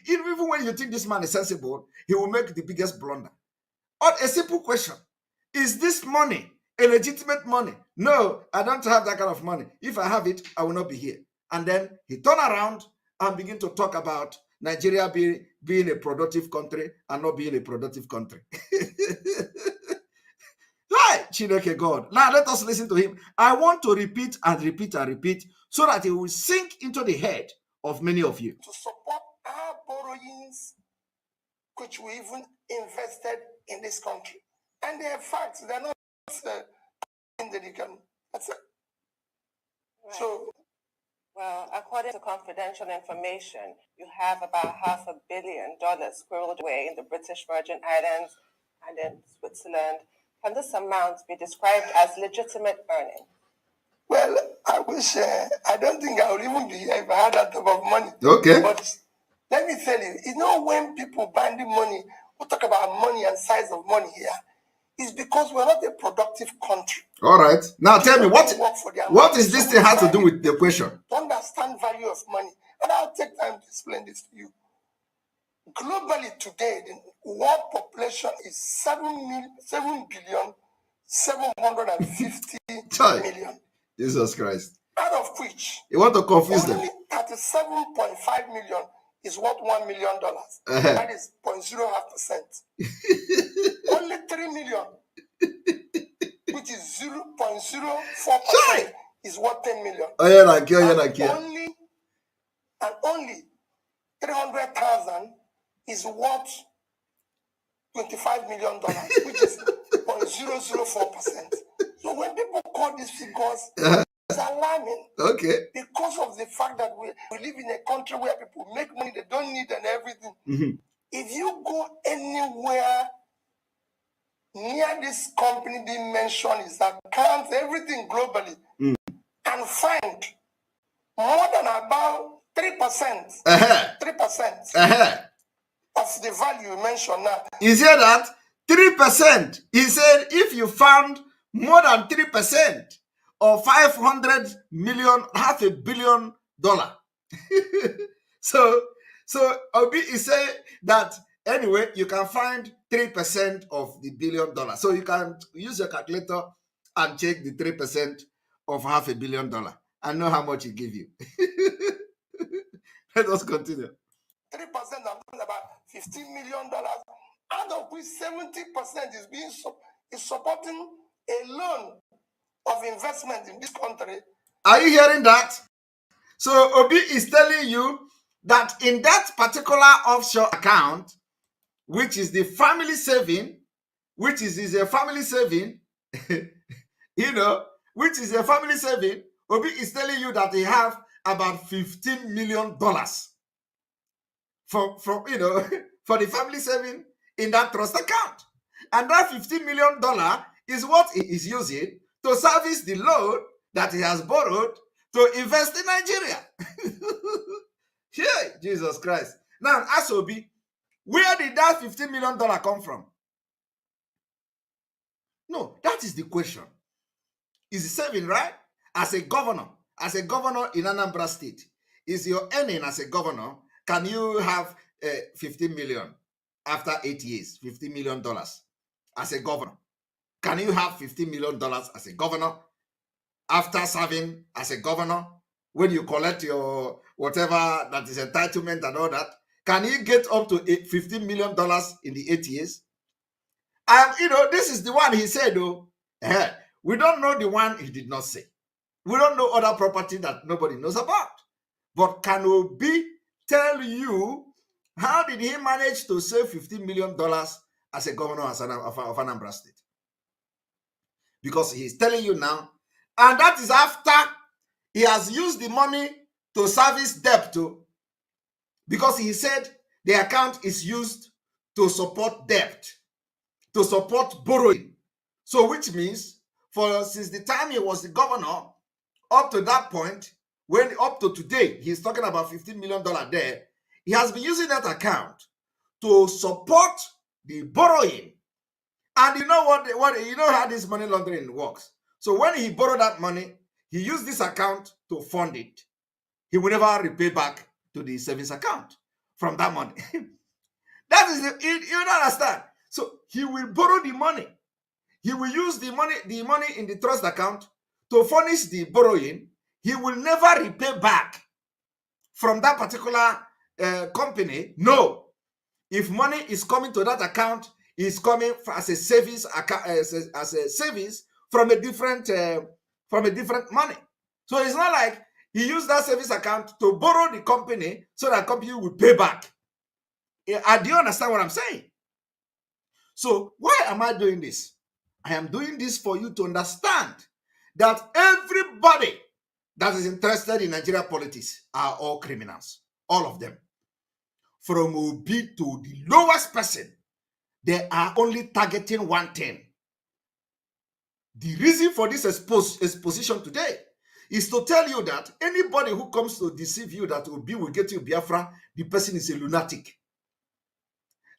even when you think this man is sensible, he will make the biggest blunder. On a simple question, is this money a legitimate money? No, I don't have that kind of money. If I have it, I will not be here. And then he turn around and begin to talk about Nigeria being a productive country and not being a productive country. Hi, Chineke God. Now let us listen to him. I want to repeat and repeat and repeat so that it will sink into the head of many of you. To support our borrowings, which we even invested in this country. And they are facts. They're not in the can. That's it. Right. So, well, according to confidential information, you have about $500 million squirreled away in the British Virgin Islands and in Switzerland. Can this amount be described as legitimate earning? Well, I wish, I don't think I would even be here if I had that type of money. Okay. But let me tell you, when people banding money, we talk about money and size of money here, it's because we're not a productive country. All right. Now tell me, what is this thing has to do with the question? To understand value of money. And I'll take time to explain this to you. Globally today, the world population is 7,750,000,000. Jesus Christ. Out of which, you want to confuse them? Only 37.5 million is worth $1 million. That is 0.05%. Only 3 million, which is 0.04%, is worth 10 million. Only 300,000 is worth $25 million, which is 0.004%. So when people call these figures, it's alarming. Okay. Because of the fact that we live in a country where people make money they don't need and everything. Mm-hmm. If you go anywhere near this company being mentioned, is accounts, everything globally, and find more than about 3%, 3% of the value you mentioned now. He said that 3%. He said if you found more than 3% of $500 million, $500 million. so Obi is saying that anyway, you can find 3% of the $1 billion. So you can use your calculator and check the 3% of $500 million and know how much it give you. Let us continue. 3%, I'm talking about $15 million, out of which 70% is supporting a loan of investment in this country. Are you hearing that? So Obi is telling you that in that particular offshore account, which is the family saving, which is a family saving, which is a family saving, Obi is telling you that they have about $15 million for for the family saving in that trust account. And that $15 million is what he is using to service the loan that he has borrowed to invest in Nigeria. Yeah, Jesus Christ. Now, ask Obi, where did that $15 million come from? No, that is the question. Is saving, right? As a governor in Anambra State, is your earning as a governor, can you have 15 million after 8 years, $15 million as a governor? Can you have $15 million as a governor after serving as a governor? When you collect your whatever that is entitlement and all that, can you get up to $15 million in the 8 years? And this is the one he said, though. We don't know the one he did not say. We don't know other property that nobody knows about. But can Obi tell you how did he manage to save $15 million as a governor of Anambra State? Because he's telling you now, and that is after He has used the money to service debt too, because he said the account is used to support debt, to support borrowing. So which means since the time he was the governor up to that point, when up to today, he's talking about $15 million there, he has been using that account to support the borrowing. And you know what you know how this money laundering works. So when he borrowed that money, he used this account to fund it. He will never repay back to the savings account from that money. That is you don't understand. So he will borrow the money. He will use the money in the trust account to furnish the borrowing. He will never repay back from that particular company. No. If money is coming to that account, it's coming as a savings account, as a savings from a different money. So it's not like he used that savings account to borrow the company so that company will pay back. Do you understand what I'm saying? So why am I doing this? I am doing this for you to understand that everybody that is interested in Nigeria politics are all criminals. All of them. From Obi to the lowest person, they are only targeting one thing. The reason for this exposition today is to tell you that anybody who comes to deceive you that Obi will get you Biafra, the person is a lunatic.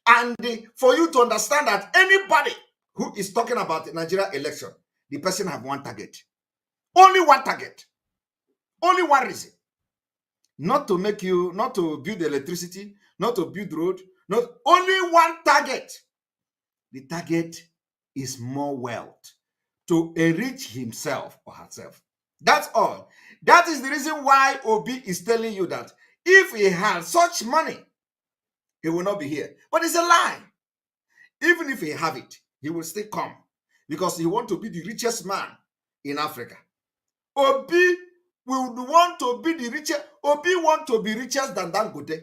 And for you to understand that anybody who is talking about the Nigeria election, the person have one target. Only one target. Only one reason. Not to build electricity, not to build road, only one target. The target is more wealth, to enrich himself or herself. That's all. That is the reason why Obi is telling you that if he had such money, he will not be here. But it's a lie. Even if he have it, he will still come because he wants to be the richest man in Africa. Obi will want to be the richest. Obi want to be richer than Dangote.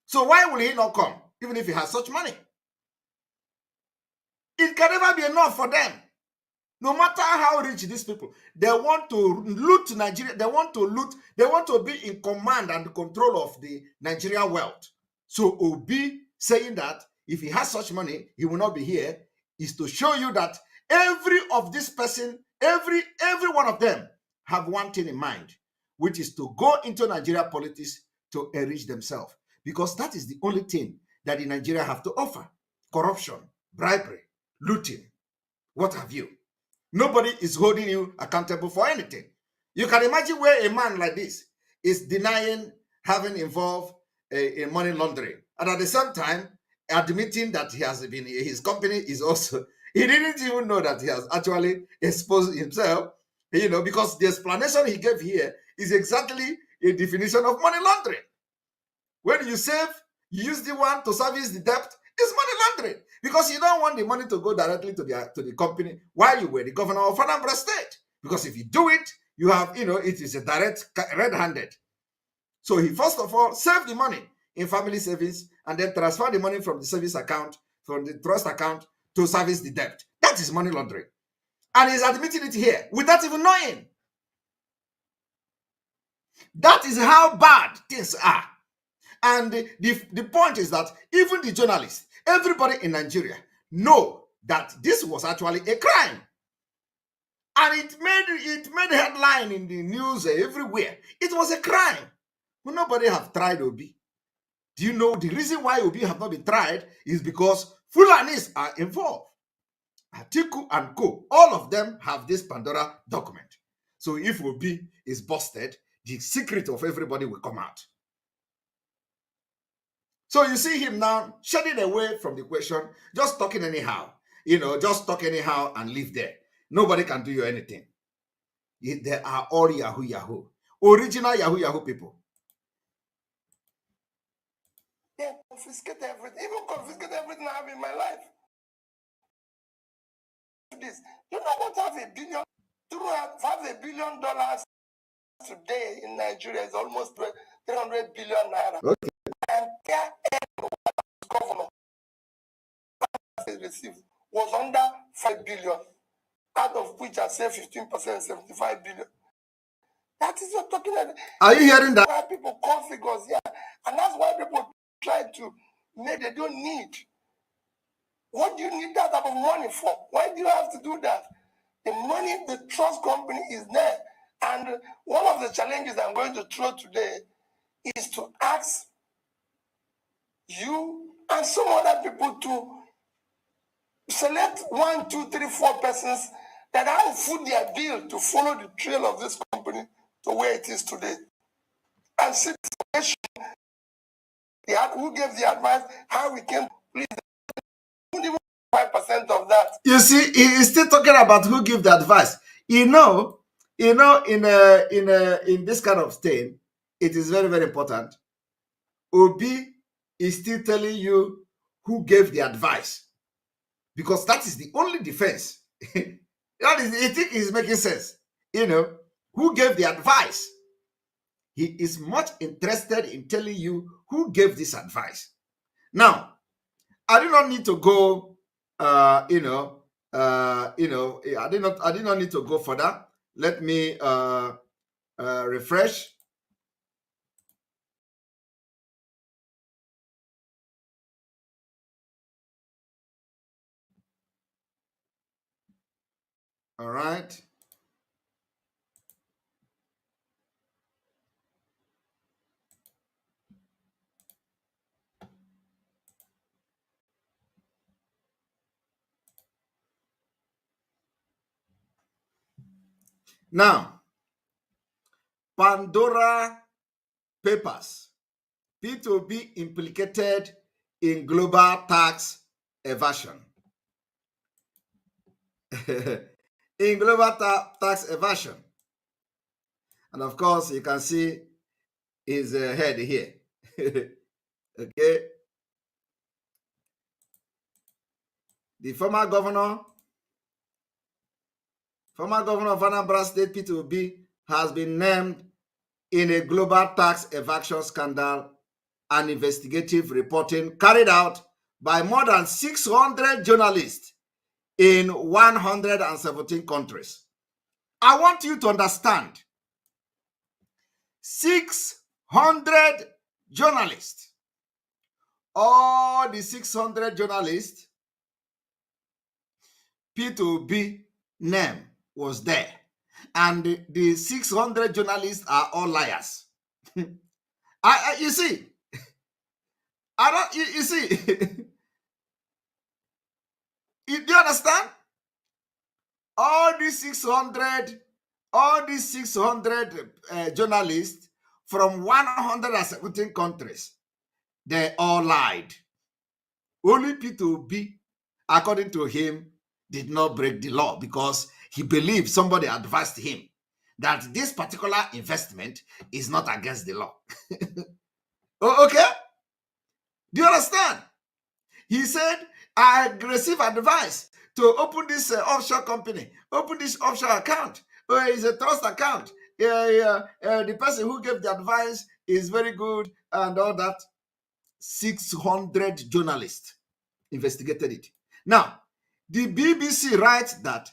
So why will he not come, even if he has such money? It can never be enough for them. No matter how rich these people, they want to loot Nigeria. They want to loot. They want to be in command and control of the Nigeria wealth. So Obi saying that if he has such money, he will not be here, is to show you that every of this person, every one of them have one thing in mind, which is to go into Nigeria politics to enrich themselves. Because that is the only thing that the Nigeria have to offer. Corruption, bribery, looting, what have you. Nobody is holding you accountable for anything. You can imagine where a man like this is denying having involved in money laundering, and at the same time admitting that he has been, his company is also, he didn't even know that he has actually exposed himself, because the explanation he gave here is exactly a definition of money laundering. When you save, you use the one to service the debt, it's money laundering, because you don't want the money to go directly to the company while you were the governor of Anambra State. Because if you do it, you have, it is a direct red-handed. So he first of all saved the money in family savings and then transferred the money from the savings account, from the trust account to service the debt. That is money laundering. And he's admitting it here without even knowing. That is how bad things are. And the point is that even the journalists, everybody in Nigeria know that this was actually a crime. And it made headline in the news everywhere. It was a crime. Well, nobody have tried Obi. Do you know the reason why Obi have not been tried is because Fulanis are involved. Atiku and Co, all of them have this Pandora document. So if Obi is busted, the secret of everybody will come out. So you see him now shedding away from the question, just talking anyhow. Just talk anyhow and live there. Nobody can do you anything. They are all Yahoo. Original Yahoo people. Yeah, confiscate everything. Even confiscate everything I have in my life. This, you know what? Have $1 billion today in Nigeria is almost 300 billion naira. Okay. And governor received was under 5 billion, out of which I say 15%, 75 billion. That is what talking about. Are you hearing that? Why people call figures here, and that's why people try to make they don't need. What do you need that type of money for? Why do you have to do that? The money, the trust company is there. And one of the challenges I'm going to throw today is to ask you and some other people to select 1, 2, 3, 4 persons that have foot their bill to follow the trail of this company to where it is today. And see who gave the advice, how we came, please, even 5% of that. You see, he is still talking about who give the advice. In this kind of thing, it is very, very important. Obi is still telling you who gave the advice, because that is the only defense. That is, I think is making sense. Who gave the advice? He is much interested in telling you who gave this advice. Now, I do not need to go. I did not need to go further. Let me refresh. All right. Now, Pandora Papers, P2B implicated in global tax evasion. In global tax evasion. And of course, you can see his head here. Okay. The former governor of Anambra State, P2B, has been named in a global tax evasion scandal and investigative reporting carried out by more than 600 journalists in 117 countries. I want you to understand, 600 journalists. All the 600 journalists, P2B name was there. And the 600 journalists are all liars. You see, you see, do you understand? All these 600 journalists from 117 countries, they all lied. Only P2B, according to him, did not break the law because he believed somebody advised him that this particular investment is not against the law. Okay? Do you understand? He said, I received advice to open this offshore company, open this offshore account. It's a trust account. The person who gave the advice is very good and all that. 600 journalists investigated it. Now, the BBC writes that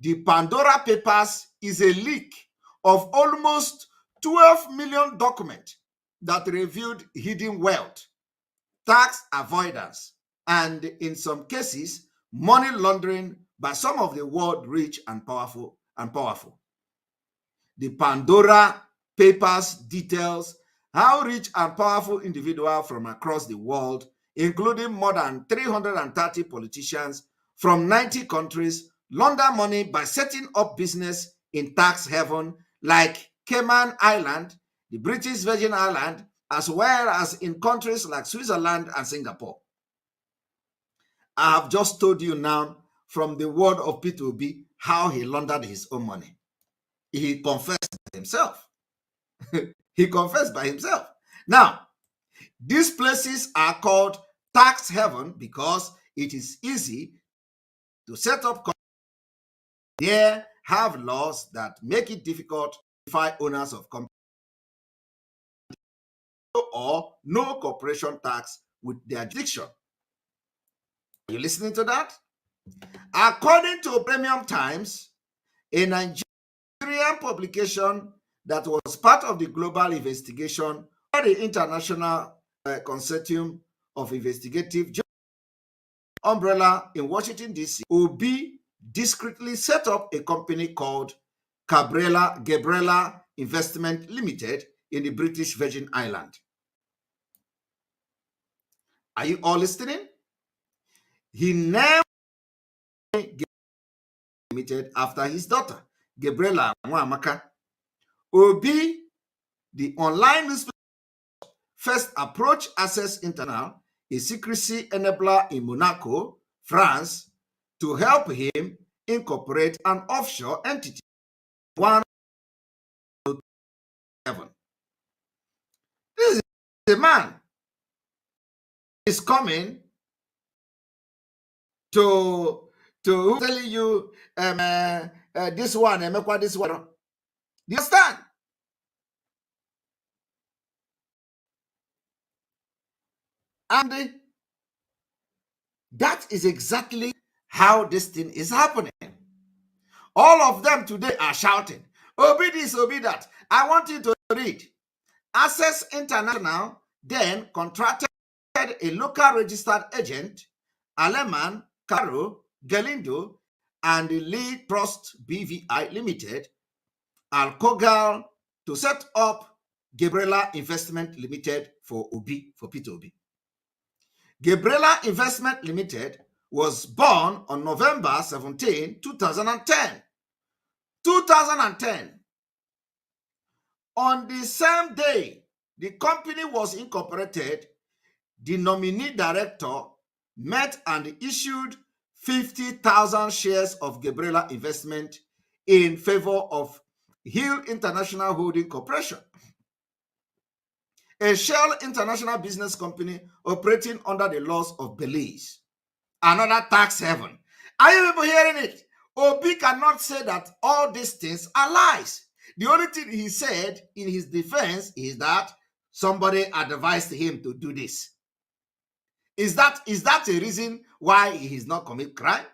the Pandora Papers is a leak of almost 12 million documents that revealed hidden wealth, tax avoidance, and in some cases, money laundering by some of the world rich and powerful. The Pandora Papers details how rich and powerful individuals from across the world, including more than 330 politicians from 90 countries, launder money by setting up business in tax haven like Cayman Island, the British Virgin Islands, as well as in countries like Switzerland and Singapore. I have just told you now from the word of P2B how he laundered his own money. He confessed himself. He confessed by himself. Now, these places are called tax haven because it is easy to set up companies. They have laws that make it difficult to find owners of companies or no corporation tax with their jurisdiction. Are you listening to that? According to Premium Times, a Nigerian publication that was part of the global investigation by the International Consortium of Investigative Umbrella in Washington, D.C., Obi discreetly set up a company called Gabriela Investment Limited in the British Virgin Islands. Are you all listening? He named Limited after his daughter, Gabriela Nwamaka. Obi, the online newspaper, first approached Access International, a secrecy enabler in Monaco, France, to help him incorporate an offshore entity. 107. This is the man is coming to telling you this one, this one. Do you understand? And that is exactly how this thing is happening. All of them today are shouting, Obi this, Obi that. I want you to read. Access International then contracted a local registered agent, Aleman Caro Galindo, and the Lee Trust BVI Limited, Alcogal, to set up Gabriela Investment Limited for Peter Obi. Gabriela Investment Limited was born on November 17, 2010. 2010. On the same day the company was incorporated, the nominee director met and issued 50,000 shares of Gabriela Investment in favor of Hill International Holding Corporation, a shell international business company operating under the laws of Belize, another tax haven. Are you people hearing it? Obi cannot say that all these things are lies. The only thing he said in his defense is that somebody advised him to do this. Is that a reason why he is not commit crime?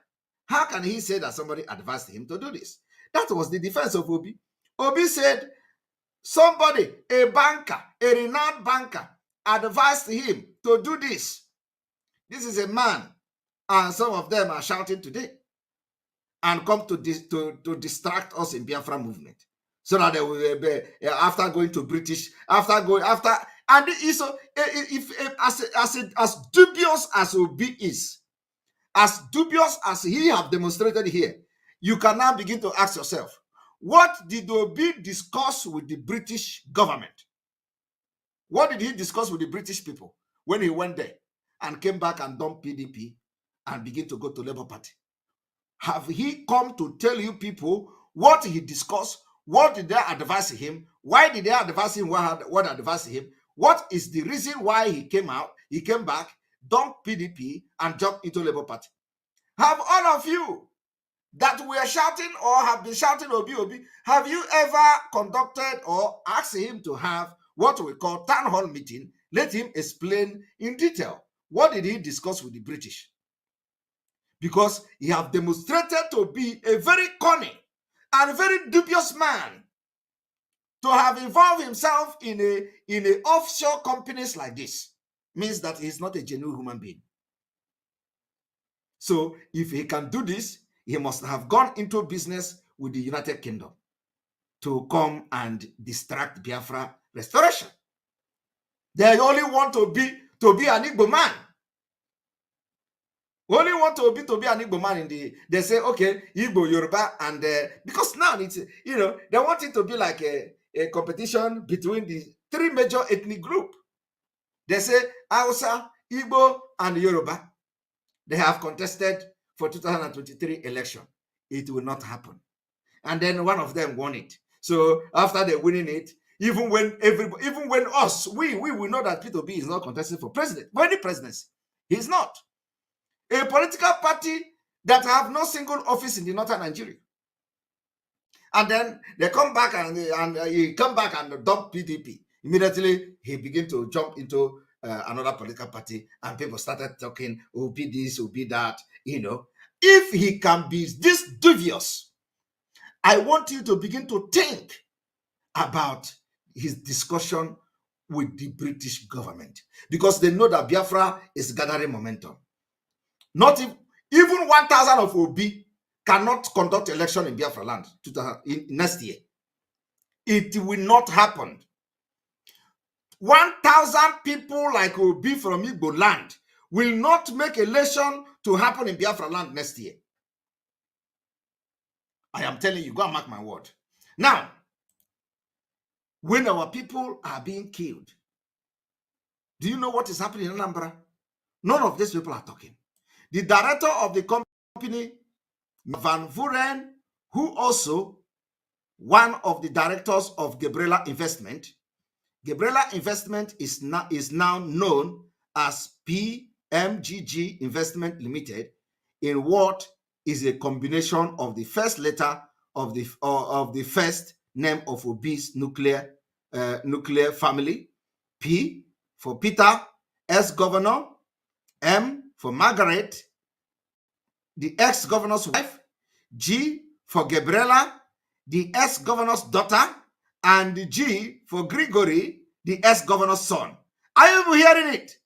How can he say that somebody advised him to do this? That was the defense of Obi. Obi said somebody, a banker, a renowned banker, advised him to do this. This is a man, and some of them are shouting today and come to distract us in Biafra movement, so that they will be, after going to British, and as dubious as Obi is, as dubious as he have demonstrated here, you can now begin to ask yourself, what did Obi discuss with the British government? What did he discuss with the British people when he went there and came back and dumped PDP and begin to go to Labour Party? Have he come to tell you people what he discussed? What did they advise him? Why did they advise him? What advised him? What is the reason why he came back, dumped PDP, and jumped into Labour Party? Have all of you that were shouting or have been shouting Obi, Obi, have you ever conducted or asked him to have what we call town hall meeting? Let him explain in detail what did he discuss with the British? Because he have demonstrated to be a very cunning and very dubious man, to have involved himself in a offshore companies like this means that he's not a genuine human being. So if he can do this, he must have gone into business with the United Kingdom to come and distract Biafra restoration. They only want to be an Igbo man. Only want to be an Igbo man they say, okay, Igbo, Yoruba, and because now it's, they want it to be like a competition between the three major ethnic groups. They say Hausa, Igbo, and Yoruba. They have contested for 2023 election. It will not happen. And then one of them won it. So after they winning it, even when us, we will know that Peter B is not contesting for president, for any presidency. He's not. A political party that have no single office in the northern Nigeria. And then they come back and he come back and dump PDP. Immediately he begin to jump into another political party, and people started talking, oh, be this, oh, be that, If he can be this dubious, I want you to begin to think about his discussion with the British government, because they know that Biafra is gathering momentum. Not even 1,000 of Obi cannot conduct election in Biafra land next year. It will not happen. 1,000 people like Obi from Igbo land will not make election to happen in Biafra land next year. I am telling you, go and mark my word. Now, when our people are being killed, do you know what is happening in Anambra? None of these people are talking. The director of the company, Van Vuren, who also one of the directors of Gabriela Investment. Gabriela Investment is now known as PMGG Investment Limited, in what is a combination of the first letter of the first name of Obi's nuclear family, P for Peter, S governor, M for Margaret, the ex-governor's wife, G for Gabriela, the ex-governor's daughter, and the G for Grigory, the ex-governor's son. Are you hearing it?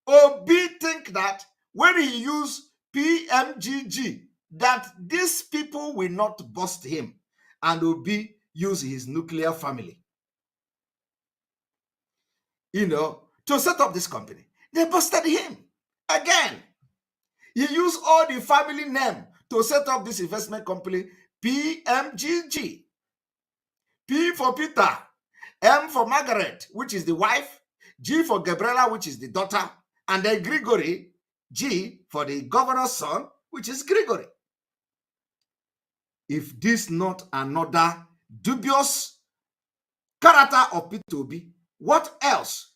Obi think that when he use PMGG, that these people will not bust him, and Obi use his nuclear family, to set up this company. They busted him again. He used all the family name to set up this investment company, PMGG. P for Peter, M for Margaret, which is the wife, G for Gabriela, which is the daughter, and then Grigory, G for the governor's son, which is Grigory. If this not another dubious character of Peter Obi, what else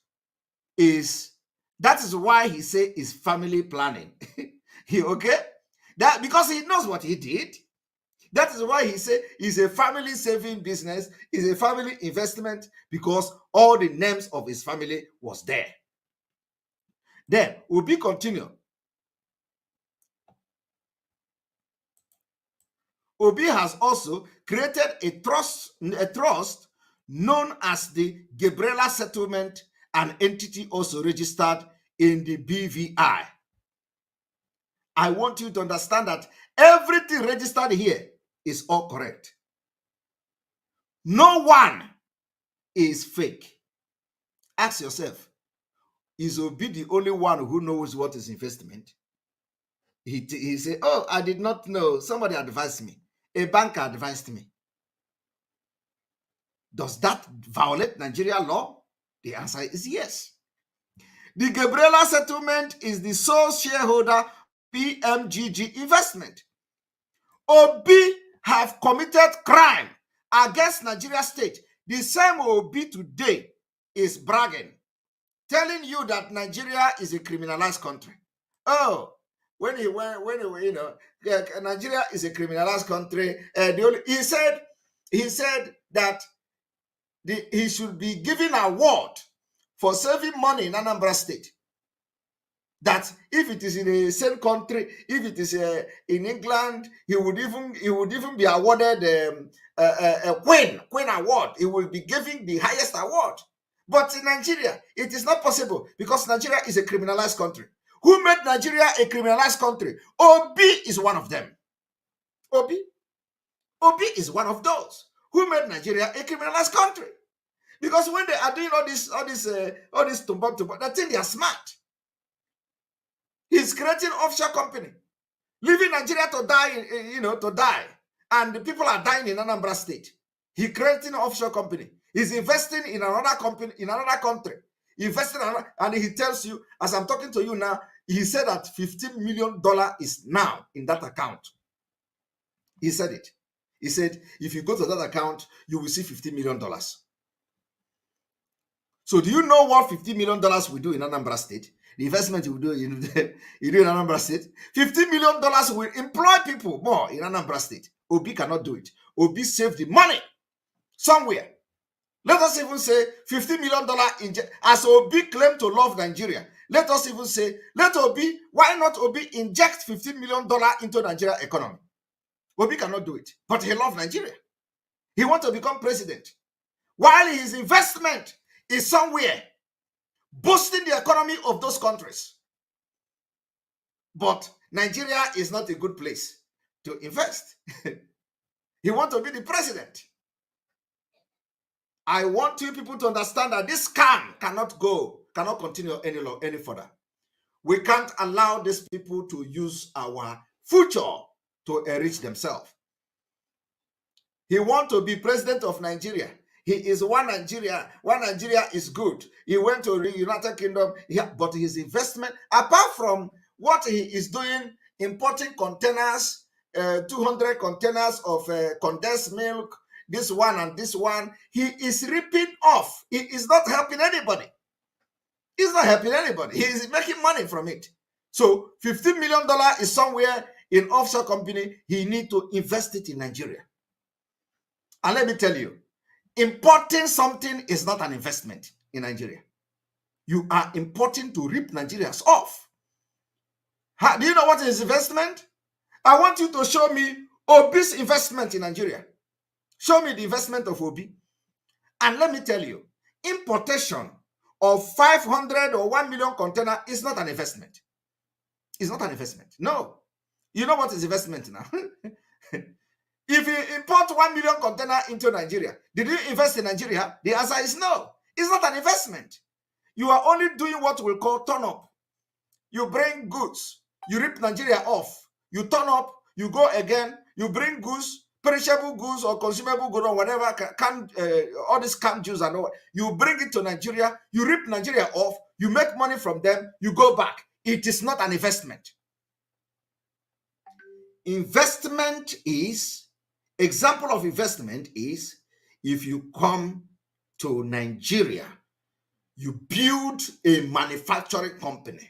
is? That is why he say is family planning. Okay? That because he knows what he did. That is why he say it's a family saving business, is a family investment, because all the names of his family was there. Then Obi continue. Obi has also created a trust known as the Gabriela Settlement, an entity also registered in the BVI. I want you to understand that everything registered here is all correct. No one is fake. Ask yourself, is Obi the only one who knows what is investment? He said, oh, I did not know. Somebody advised me. A banker advised me. Does that violate Nigeria law? The answer is yes. The Gabriela Settlement is the sole shareholder PMGG Investment. Obi have committed crime against Nigeria state. The same Obi today is bragging, telling you that Nigeria is a criminalized country. Oh, when Nigeria is a criminalized country, he said that he should be given an award for saving money in Anambra State. That if it is in the same country, if it is in England, he would even be awarded a Queen Award. He will be given the highest award. But in Nigeria, it is not possible because Nigeria is a criminalized country. Who made Nigeria a criminalized country? Obi is one of them. Obi is one of those who made Nigeria a criminalized country. Because when they are doing all this tumbum, they think they are smart. He's creating offshore company, leaving Nigeria to die, and the people are dying in Anambra State. He creating an offshore company. He's investing in another company in another country. And he tells you, as I'm talking to you now, he said that $15 million is now in that account. He said it. He said, if you go to that account, you will see $15 million. So do you know what $50 million will do in Anambra State? The investment you do in Anambra State, $50 million will employ people more in Anambra State. Obi cannot do it. Obi saved the money somewhere. Let us even say $50 million as Obi claimed to love Nigeria. Let us even say, why not Obi inject $15 million into Nigeria economy? Obi cannot do it, but he loves Nigeria. He wants to become president. while his investment is somewhere boosting the economy of those countries. But Nigeria is not a good place to invest. He wants to be the president. I want you people to understand that this scam cannot continue any further. We can't allow these people to use our future to enrich themselves. He wants to be president of Nigeria. He is one Nigeria. One Nigeria is good. He went to the United Kingdom, but his investment, apart from what he is doing, importing containers, 200 containers of condensed milk, this one and this one, he is ripping off. He is not helping anybody. He's not helping anybody. He is making money from it. So $15 million is somewhere in offshore company. He need to invest it in Nigeria. And let me tell you, importing something is not an investment in Nigeria. You are importing to rip Nigerians off. Do you know what is investment? I want you to show me Obi's investment in Nigeria. Show me the investment of Obi. And let me tell you, importation of 500 or 1 million container is not an investment. It's not an investment. No. You know what is investment now? If you import 1 million container into Nigeria, did you invest in Nigeria? The answer is no. It's not an investment. You are only doing what we call turn up. You bring goods, you rip Nigeria off, you turn up, you go again, you bring goods, perishable goods or consumable goods or whatever, all these canned juice and all. You bring it to Nigeria, you rip Nigeria off, you make money from them, you go back. It is not an investment. Investment is, example of investment is, if you come to Nigeria, you build a manufacturing company.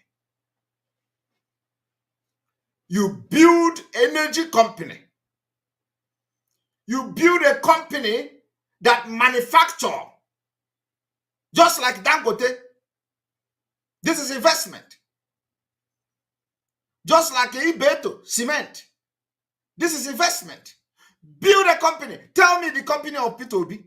You build energy company. You build a company that manufacture, just like Dangote. This is investment. Just like Ibeto, cement. This is investment. Build a company. Tell me the company of Peter Obi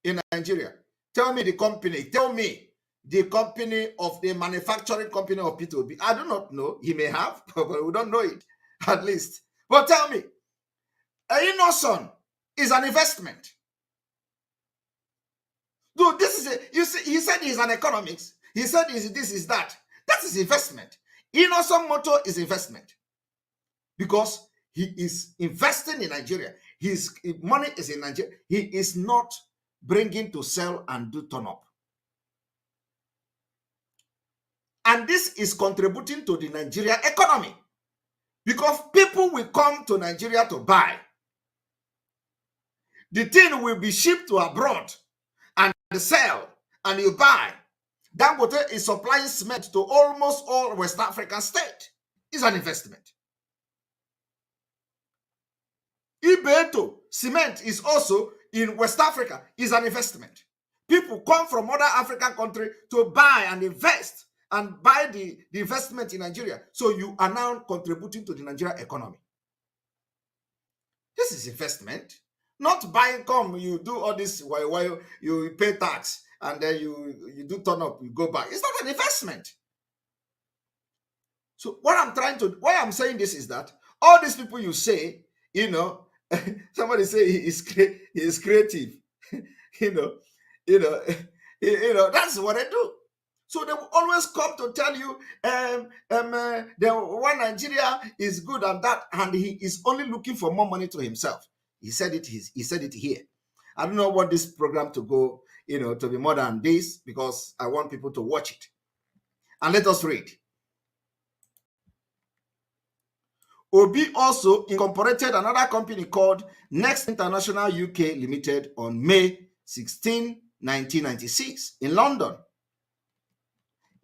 in Nigeria. Tell me the company. Tell me the company of the manufacturing company of Peter Obi. I do not know. He may have, but we don't know it, at least. But tell me, Inoson is an investment. Dude, this is you see, he said he's an economics. He said this is that. That is investment. Inoson Motor is investment. Because he is investing in Nigeria. His money is in Nigeria. He is not bringing to sell and do turn up. And this is contributing to the Nigeria economy. Because people will come to Nigeria to buy. The thing will be shipped to abroad and sell, and you buy. Dangote is supplying cement to almost all West African states. It's an investment. Ibeto cement is also in West Africa, is an investment. People come from other African countries to buy and invest and buy the investment in Nigeria. So you are now contributing to the Nigeria economy. This is investment. Not buying, you do all this while you pay tax and then you do turn up, you go back. It's not an investment. So why I'm saying this is that all these people you say, somebody say he is creative, that's what I do. So they will always come to tell you, the one Nigeria is good and that, and he is only looking for more money to himself. He said it here. I don't know what this program to go, to be more than this, because I want people to watch it. And let us read. Obi also incorporated another company called Next International UK Limited on May 16, 1996 in London.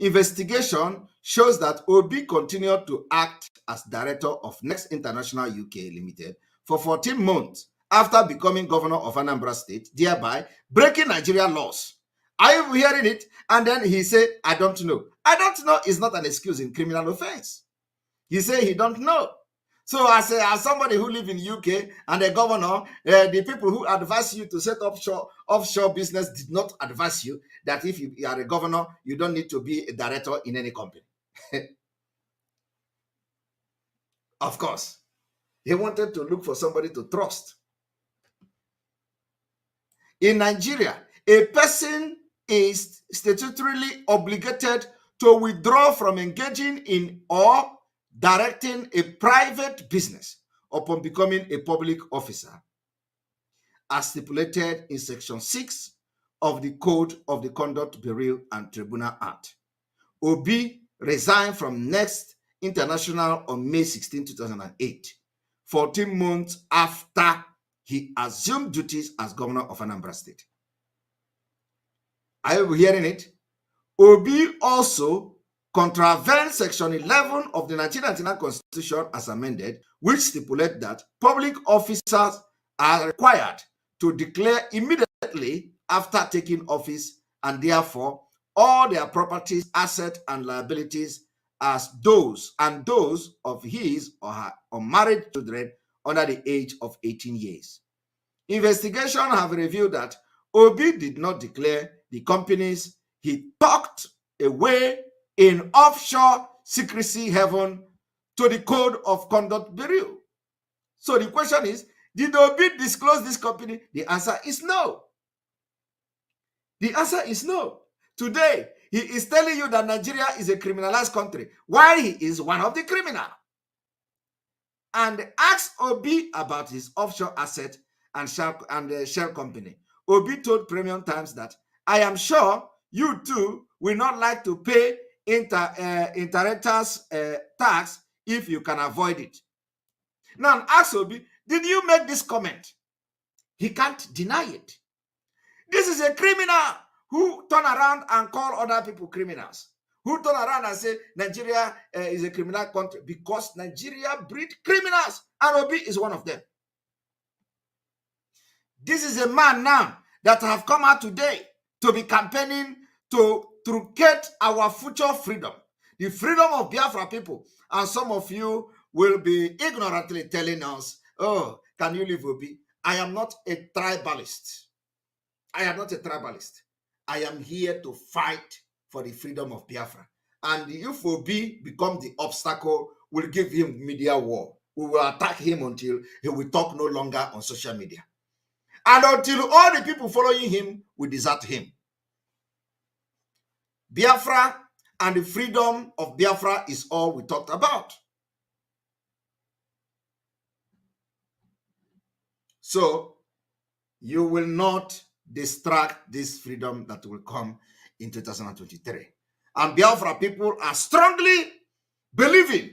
Investigation shows that Obi continued to act as director of Next International UK Limited for 14 months after becoming governor of Anambra State, thereby breaking Nigeria laws. Are you hearing it? And then he said, I don't know. I don't know is not an excuse in criminal offense. He said he don't know. So as somebody who live in UK and a governor, the people who advise you to set up offshore business did not advise you that if you are a governor, you don't need to be a director in any company. Of course, he wanted to look for somebody to trust. In Nigeria, a person is statutorily obligated to withdraw from engaging in or directing a private business upon becoming a public officer, as stipulated in Section 6 of the Code of the Conduct Bureau and Tribunal Act. Obi resigned from Next International on May 16, 2008, 14 months after he assumed duties as governor of Anambra State. Are you hearing it? Obi also contravened Section 11 of the 1999 Constitution as amended, which stipulates that public officers are required to declare immediately after taking office, and therefore all their properties, assets, and liabilities as those of his or her unmarried children under the age of 18 years. Investigation have revealed that Obi did not declare the companies he tucked away in offshore secrecy haven to the Code of Conduct Bureau. So the question is, did Obi disclose this company? The answer is no. The answer is no. Today, he is telling you that Nigeria is a criminalized country, while he is one of the criminals. And ask Obi about his offshore asset and shell company. Obi told Premium Times that, I am sure you too will not like to pay inheritance tax if you can avoid it. Now ask Obi, did you make this comment? He can't deny it. This is a criminal who turn around and call other people criminals, who turn around and say Nigeria is a criminal country because Nigeria breed criminals, and Obi is one of them. This is a man now that have come out today to be campaigning to truncate our future freedom, the freedom of Biafra people. And some of you will be ignorantly telling us, oh, can you leave Obi? I am not a tribalist. I am not a tribalist. I am here to fight for the freedom of Biafra. And if Obi become the obstacle, we'll give him media war. We will attack him until he will talk no longer on social media. And until all the people following him will desert him. Biafra and the freedom of Biafra is all we talked about. So you will not distract this freedom that will come in 2023. And Biafra people are strongly believing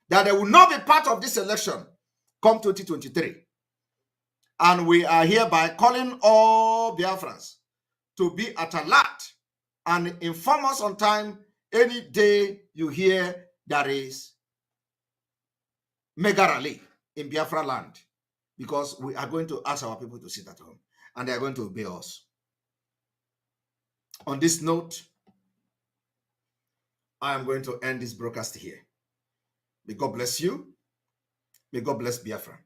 that they will not be part of this election come 2023. And we are hereby calling all Biafrans to be at alert and inform us on time any day you hear there is mega rally in Biafra land, because we are going to ask our people to sit at home and they are going to obey us. On this note, I am going to end this broadcast here. May God bless you. May God bless Biafra.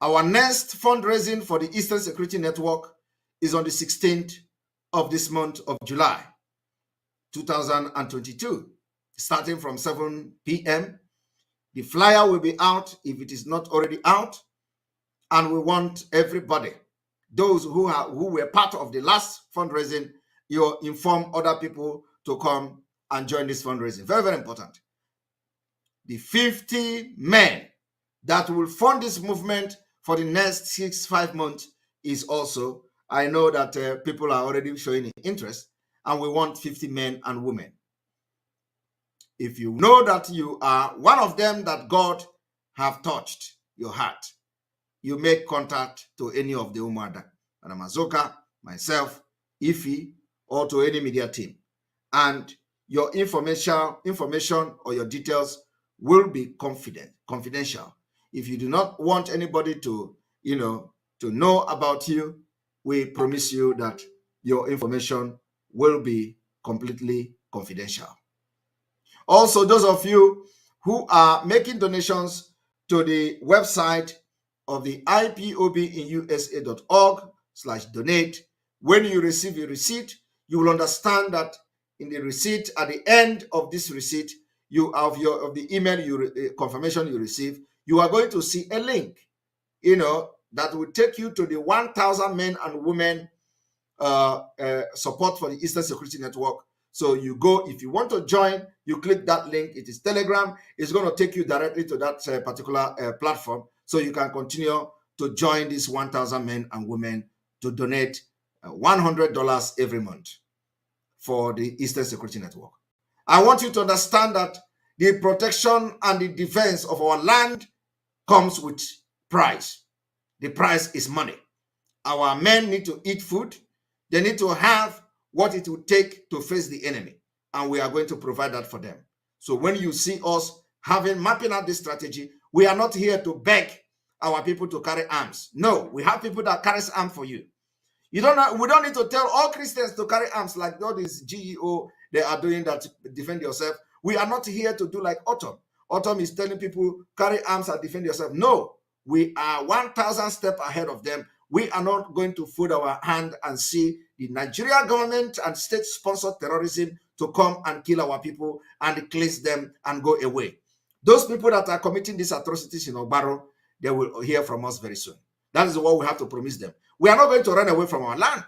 Our next fundraising for the Eastern Security Network is on the 16th of this month of July, 2022, starting from 7 p.m. The flyer will be out if it is not already out. And we want everybody, those who were part of the last fundraising, you inform other people to come and join this fundraising. Very, very important. The 50 men that will fund this movement for the next 5 months is also, I know that people are already showing interest, and we want 50 men and women. If you know that you are one of them that God have touched your heart, you make contact to any of the Umada, Anamazoka, myself, Ifi, or to any media team. And your information or your details will be confidential. If you do not want anybody to know about you, we promise you that your information will be completely confidential. Also, those of you who are making donations to the website of the ipobinusa.org/donate. When you receive a receipt, you will understand that in the receipt, at the end of this receipt, you have of the email confirmation you receive, you are going to see a link, that will take you to the 1,000 men and women support for the Eastern Security Network. So you go, if you want to join, you click that link. It is Telegram. It's going to take you directly to that particular platform, so you can continue to join these 1,000 men and women to donate $100 every month for the Eastern Security Network. I want you to understand that the protection and the defense of our land comes with price. The price is money. Our men need to eat food. They need to have what it will take to face the enemy, and we are going to provide that for them. So when you see us mapping out this strategy, we are not here to beg our people to carry arms. No, we have people that carry arms for you. We don't need to tell all Christians to carry arms like all this GEO they are doing that defend yourself. We are not here to do like Autumn. Autumn is telling people carry arms and defend yourself. No, we are 1,000 steps ahead of them. We are not going to fold our hand and see the Nigerian government and state-sponsored terrorism to come and kill our people and cleanse them and go away. Those people that are committing these atrocities in Ogbaro, they will hear from us very soon. That is what we have to promise them. We are not going to run away from our land.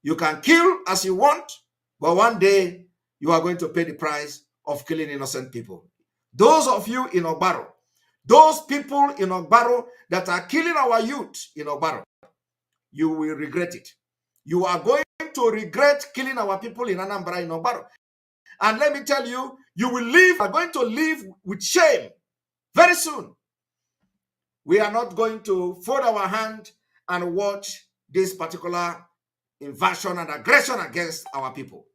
You can kill as you want, but one day you are going to pay the price of killing innocent people. Those of you in Ogbaro, those people in Ogbaro that are killing our youth in Ogbaro, you will regret it. You are going to regret killing our people in Anambra, in Ogbaro. And let me tell you, you are going to live with shame very soon. We are not going to fold our hand and watch this particular invasion and aggression against our people.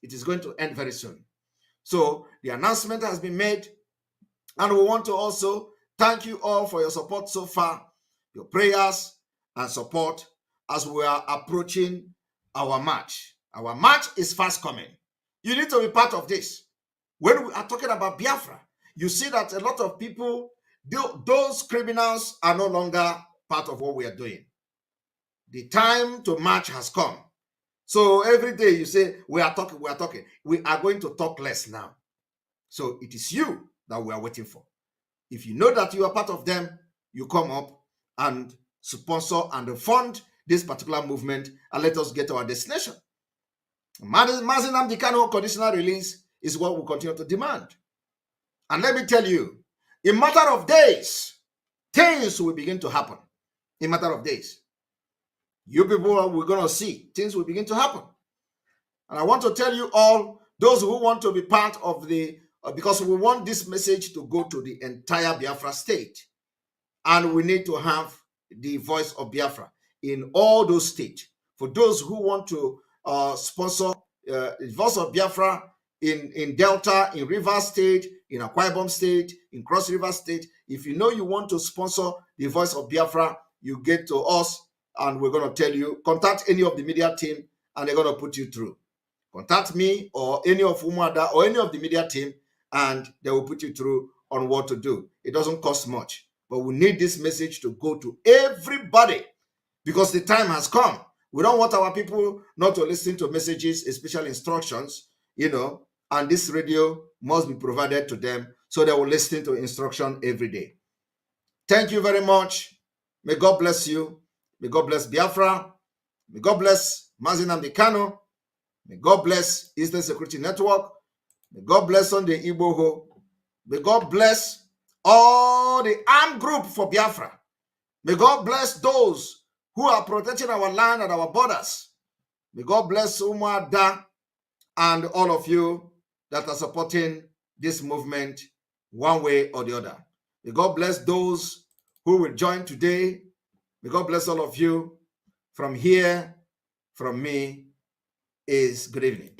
It is going to end very soon. So the announcement has been made, and we want to also thank you all for your support so far, your prayers and support as we are approaching our march. Our march is fast coming. You need to be part of this. When we are talking about Biafra, you see that a lot of people, those criminals are no longer part of what we are doing. The time to march has come. So every day you say, we are talking. We are going to talk less now. So it is you that we are waiting for. If you know that you are part of them, you come up and sponsor and fund this particular movement and let us get to our destination. Mazi Nnamdi Kanu conditional release is what we continue to demand. And let me tell you, in matter of days, things will begin to happen. In matter of days. You people, we're going to see things will begin to happen. And I want to tell you all, those who want to be part of because we want this message to go to the entire Biafra state. And we need to have the voice of Biafra in all those states. For those who want to sponsor the voice of Biafra in Delta, in Rivers State, in Akwa Ibom State, in Cross River State, if you know you want to sponsor the voice of Biafra, you get to us and we're going to tell you, contact any of the media team and they're going to put you through. Contact me or any of Umada or any of the media team and they will put you through on what to do. It doesn't cost much, but we need this message to go to everybody because the time has come. We don't want our people not to listen to messages, especially instructions, and this radio must be provided to them so they will listen to instruction every day. Thank you very much. May God bless you. May God bless Biafra. May God bless Mazi Nnamdi Kanu. May God bless Eastern Security Network. May God bless Sunday Igboho. May God bless all the armed group for Biafra. May God bless those who are protecting our land and our borders. May God bless Umuada and all of you that are supporting this movement one way or the other. May God bless those who will join today. May God bless all of you. From here, from me, is good evening.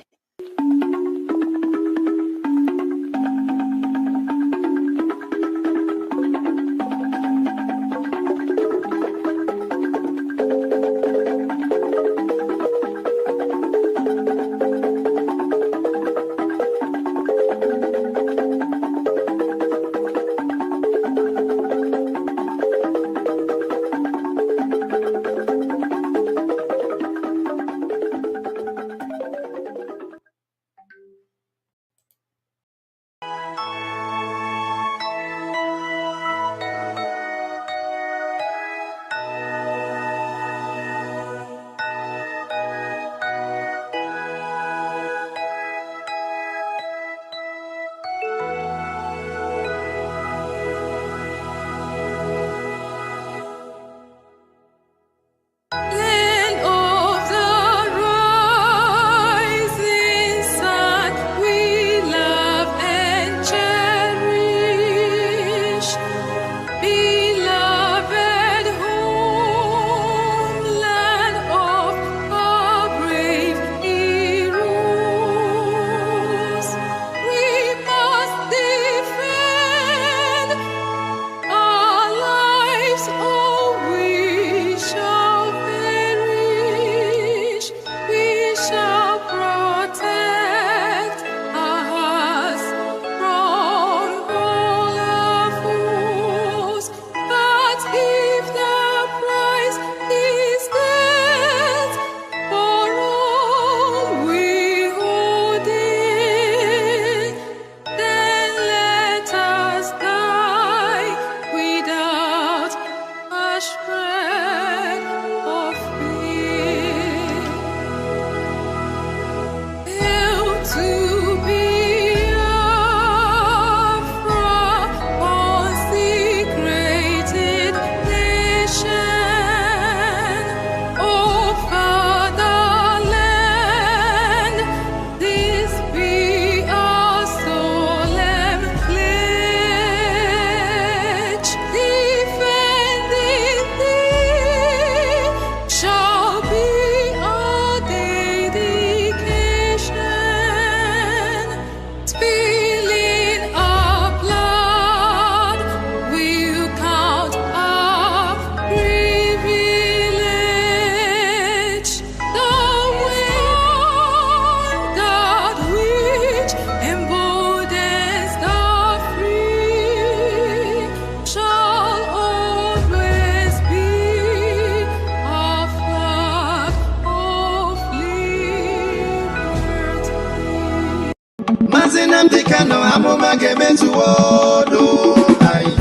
Nnamdi Kanu amụma ga-emezu odo anyị.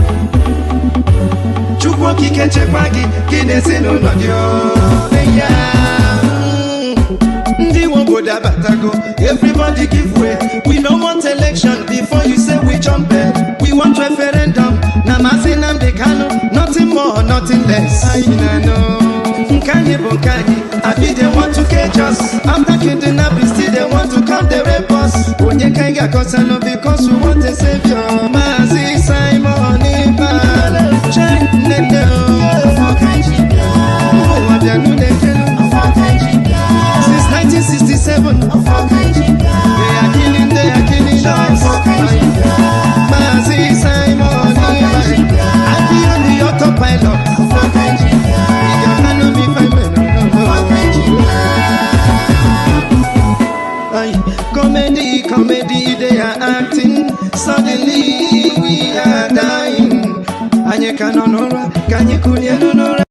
Chukwu okike chekwa gị gị na ezinụlọ gị ya. Ndị nwe obodo abatago, everybody give way. We don't want election before you say we jump in. We want referendum. Na Maazị Nnamdi Kanu, nothing more, nothing less. Anyị na-anọ Nkanye bụ Nkanye, abi they want to cage us. After kidnapping, still they want to come they rape us. Onye ka anyị ga-akọsa no because we want a savior. Maazị Simon Ibalo, Chai Nene since 1967, they are killing us. Maazị Simon Ibalo, I be on the autopilot. Comedy, they are acting. Suddenly we are dying. Anye kanonora, kanye kunyanonora.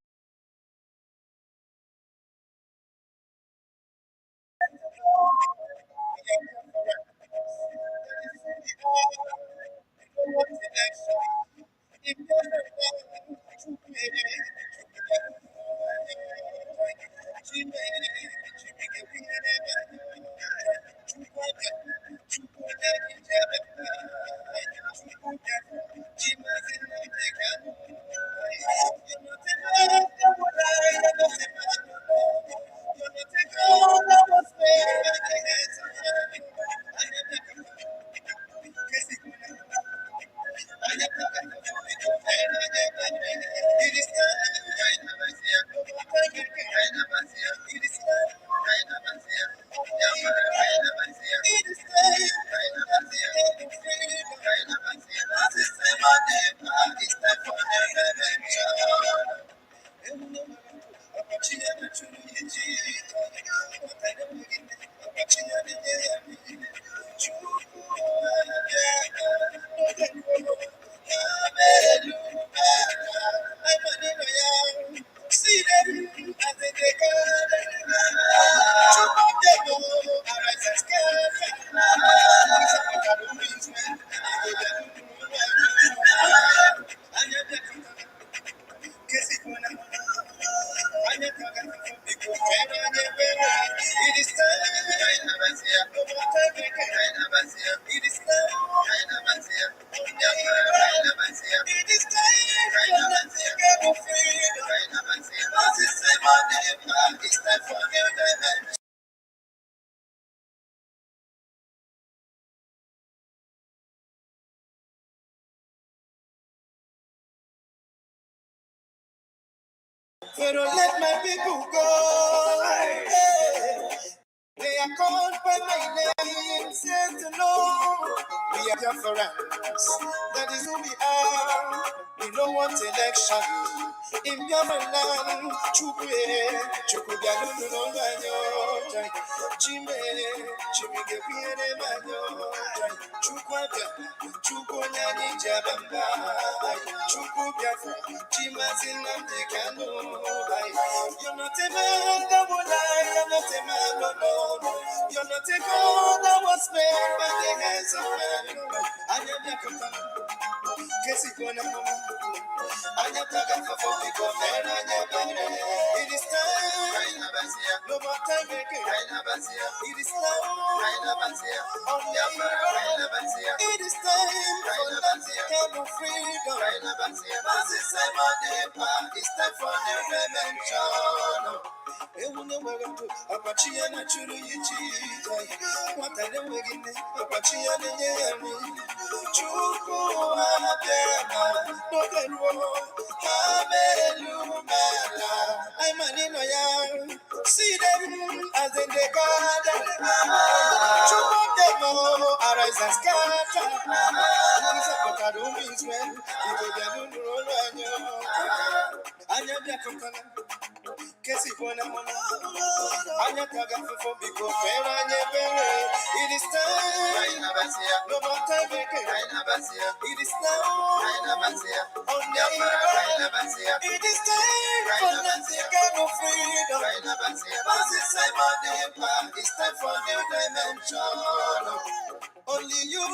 They don't let my people go. They are called by my name, said the Lord. We are your friends. That is who we are. We don't want election in your land. Chukwe, Chukubia no no manyo. Chime, Chimige Piene manyo. Chukwabia, Chukonya ni Jabamba. Chukubia, Chimazina de Cano. You're not a man that will lie, you're not a man, no. You're not a God that was made by the hands of man. I am the company. Guess it gonna I am talking for people, man. It is time. No more time making. It is time. On the it is time for that kind of freedom. It's time for the redemption. Apachiana churu yichita Watane wegine Apachiana nyemi Chuku abema Nokenwo Hallelujah I'm an inoya See them as in the garden Chuku demo Arise and scatter Sapakaru is when You go down to Anya Anya Biakotana Kesi bona mona, anya taga fefo biko fera nyebere. It is time, no more time again. It is now, on the it is time for nothing kind of freedom. As it's time for the impact, it's time for new dimension. Only you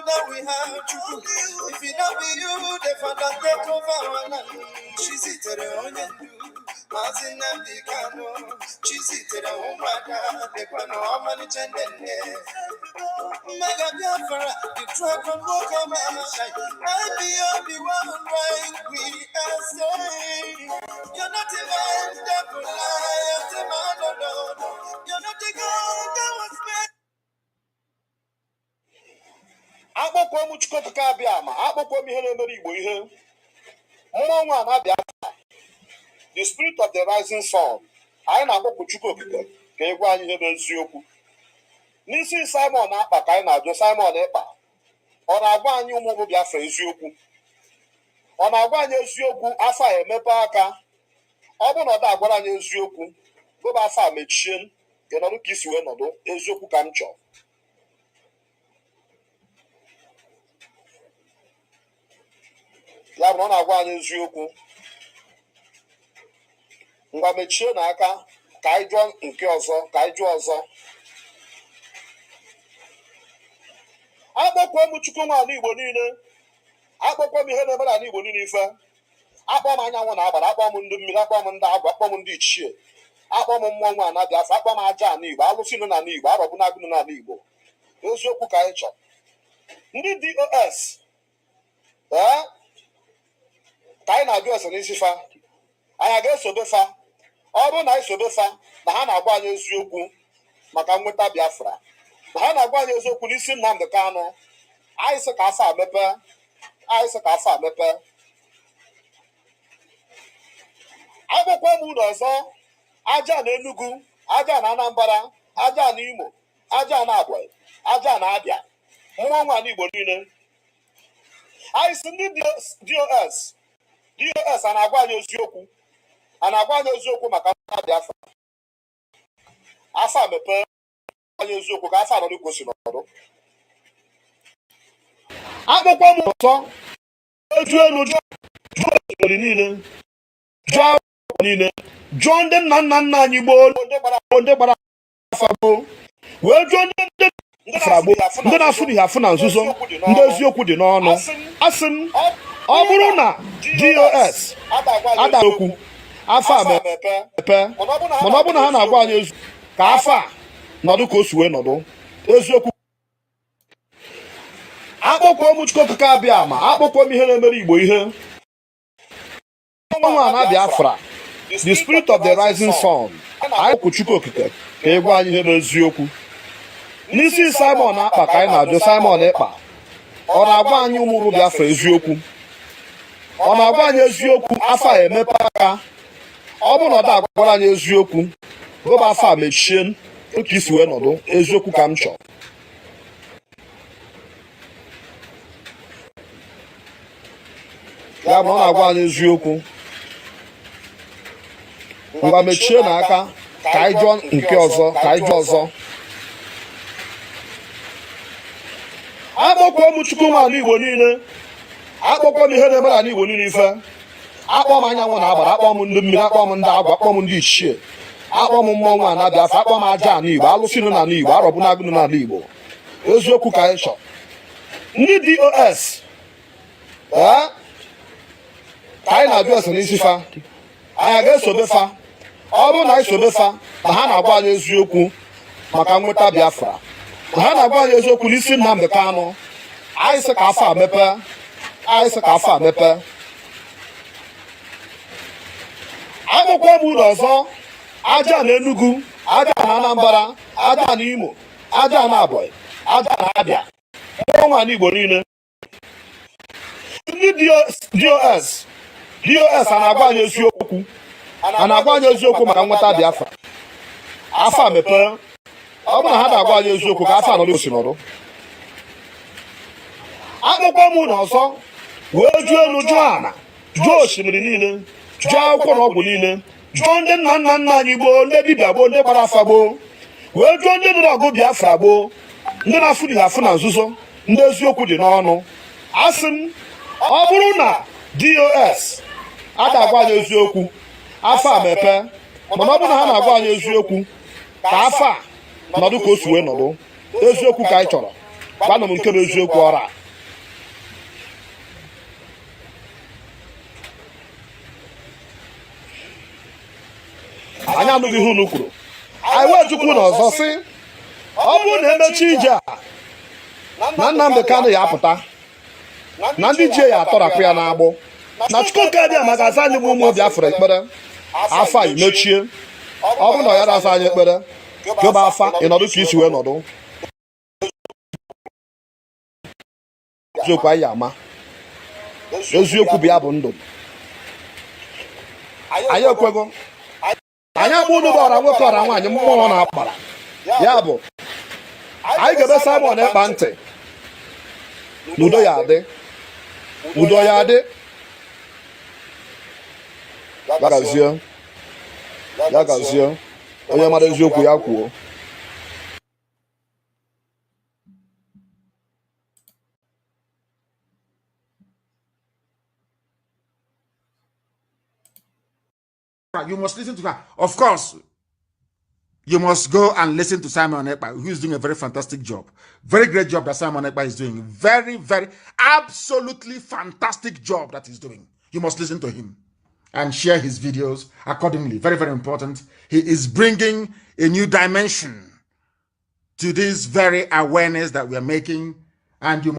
that we have to do. If it not be you, they find out take over our land. She's it to the onion do. As in the cano, she's it to the home brother. They can know how many tenders. Mega Biafra, the truck on walk on my side. I be the one right we are saying. You're not a man that could lie, you're a man, no. You're not a God that was made. Akpọkọ m Chukwuka abịa ma akpọkọ m ihe na-emere Igbo ihe mmọnwụ a na-abịa the spirit of the rising sun anyị na-akpọkọ Chukwuka ka ị gwa anyị ihe bụ eziokwu n'isi Simon akpa ka anyị na-ajụ Simon ịkpa ọ na-agwa anyị ụmụ bụ Biafra eziokwu ọ na-agwa anyị eziokwu afọ a emepe aka ọ bụ na ọ da-agwara anyị eziokwu gụba afọ a mechie ka nọdụ ka isi wee nọdụ eziokwu ka m chọrọ ya bụ na ọ na-agwa anyị eziokwu ngwa mechie n'aka ka anyị jụọ nke ọzọ ka anyị jụọ ọzọ akpọkwa m Chukwu nwa ala Igbo niile akpọkwa m ihe na-eme n'ala Igbo niile ife akpọ m anyanwụ na agbara akpọ m ndị mmiri akpọ m ndị agwa akpọ m ndị ichie akpọ m mmọnwụ a na Biafra akpọ m aja ala Igbo alụsị nọ n'ala Igbo arọbụ na-agụnụ n'ala Igbo eziokwu ka anyị chọrọ ndị DOS ka anyị na-ajụ ese n'isi fa anyị ga-esobe fa ọ bụrụ na anyị sobe fa na ha na-agwa anyị eziokwu maka nweta Biafra na ha na-agwa anyị eziokwu n'isi Nnamdi Kanu anyị sị ka afọ a mepe anyị sị ka afọ a mepe akwụkwọ m ụlọ ọzọ aja na Enugu aja na Anambra aja na Imo aja na Abia aja na Abia mmọnwụ ala Igbo niile anyị sị ndị DOS a na-agwa anyị eziokwu a na-agwa anyị eziokwu maka nweta Biafra afọ a mepee anyị eziokwu ka afọ a nọdụ gosi n'ọdụ akpụkpọ m ọzọ eju elu jụọ osimiri niile jụọ akwụkwọ niile jụọ ndị nna nna anyị gboo ndị gbara afa gboo wee jụọ ndị Biafra gboo ndị na-afụ ihe afụ na nzuzo ndị eziokwu dị n'ọnụ asị m ọ bụrụ na DOS adaghị okwu afọ a mepe mana ọ bụrụ na ha na-agwa anyị eziokwu ka afọ a nọdụ ka o si wee nọdụ eziokwu akpọkọ m Chukwuka abịa ma akpọkọ m ihe na-emere Igbo ihe nwa na Biafra the spirit of the rising sun anyị kwụ Chukwuka ka ị gwa anyị ihe bụ eziokwu n'isi Simon akpa ka anyị na-ajụ Simon ịkpa ọ na-agwa anyị ụmụ Biafra eziokwu ọ na-agwa anyị eziokwu afọ a emepe aka ọ bụ na ọ da-agwara anyị eziokwu gụba afọ a mechie oke isi wee nọdụ eziokwu ka m chọrọ ya bụ na ọ na-agwa anyị eziokwu ngwa mechie n'aka ka anyị jụọ nke ọzọ ka anyị jụọ ọzọ akpọkọ m Chukwu nwa ala Igbo niile akpọkọ m ihe na-eme n'ala Igbo niile ife akpọ m anyanwụ na agbara akpọ m ndị mmiri akpọ m ndị agwa akpọ m ndị ichie akpọ m mmọnwụ a na Biafra akpọ m aja ala Igbo alụsị nọ n'ala Igbo arọbụ na-agụnụ n'ala Igbo eziokwu ka anyị chọrọ ndị DOS ka anyị na-ajụ ese n'isi fa anyị ga-esobe fa ọ bụrụ na anyị sobe fa na ha na-agwa anyị eziokwu maka nweta Biafra na ha na-agwa anyị eziokwu n'isi Nnamdi Kanu anyị sị ka afọ a mepe anyị sị ka afọ a mepe akwụkwọ m ụlọ ọzọ aja na Enugu aja na Anambra aja na Imo aja na Abia aja na Abia mmọnwụ ala Igbo niile ndị DOS a na-agwa anyị eziokwu a na-agwa anyị eziokwu maka nweta Biafra afọ a mepee ọ bụ na ha na-agwa anyị eziokwu ka afọ a nọdụ osi nọdụ akpụkpọ m na ọzọ wee jụọ elu jụọ ana jụọ osimiri niile jụọ akwụkwọ na ọgwụ niile jụọ ndị nna nna nna anyị gboo, ndị dibịa gboo, ndị gbara afa gboo, wee jụọ ndị nọ ọgụ Biafra gboo, ndị na-afụ dị afụ na nzuzo, ndị eziokwu dị n'ọnụ. Asị m, ọ bụrụ na DOS a ga-agwa anyị eziokwu, afọ a mepe, mana ọ bụrụ na ha na-agwa anyị eziokwu ka afọ a nọdụ ka o si wee nọdụ, eziokwu ka anyị chọrọ. Gwanụ m nke bụ eziokwu ọrụ a. Anyị anụghị ihe unu kwuru. Anyị wee jụkwu na ọzọ sị, ọ bụrụ na emechi ije a na Nnamdi Kanu ya apụta, na ndị ji ya atọrapụ ya n'agbụ, na Chukwuka dị ama ga-aza anyị bụ ụmụ Biafra ekpere, afọ anyị mechie. Ọ bụrụ na ọ ya na-aza anyị ekpere, gụba afa ịnọdụ ka isi wee nọdụ. Eziokwu anyị ama, eziokwu bụ ya bụ ndụ. Anyị ekwego, anyị akpọ unu bụ ọra nwoke ọra nwaanyị mmụọ na-akpara. Ya bụ, anyị ga-ebe Simon Ekpa ntị, n'udo ya adị, udo ya adị. Ya gazie, ya gazie, onye mara eziokwu ya kwuo. You must listen to her. Of course, you must go and listen to Simon Ekpa, who is doing a very fantastic job. Very great job that Simon Ekpa is doing. Very, very, absolutely fantastic job that he's doing. You must listen to him and share his videos accordingly. Very, very important. He is bringing a new dimension to this very awareness that we are making. And you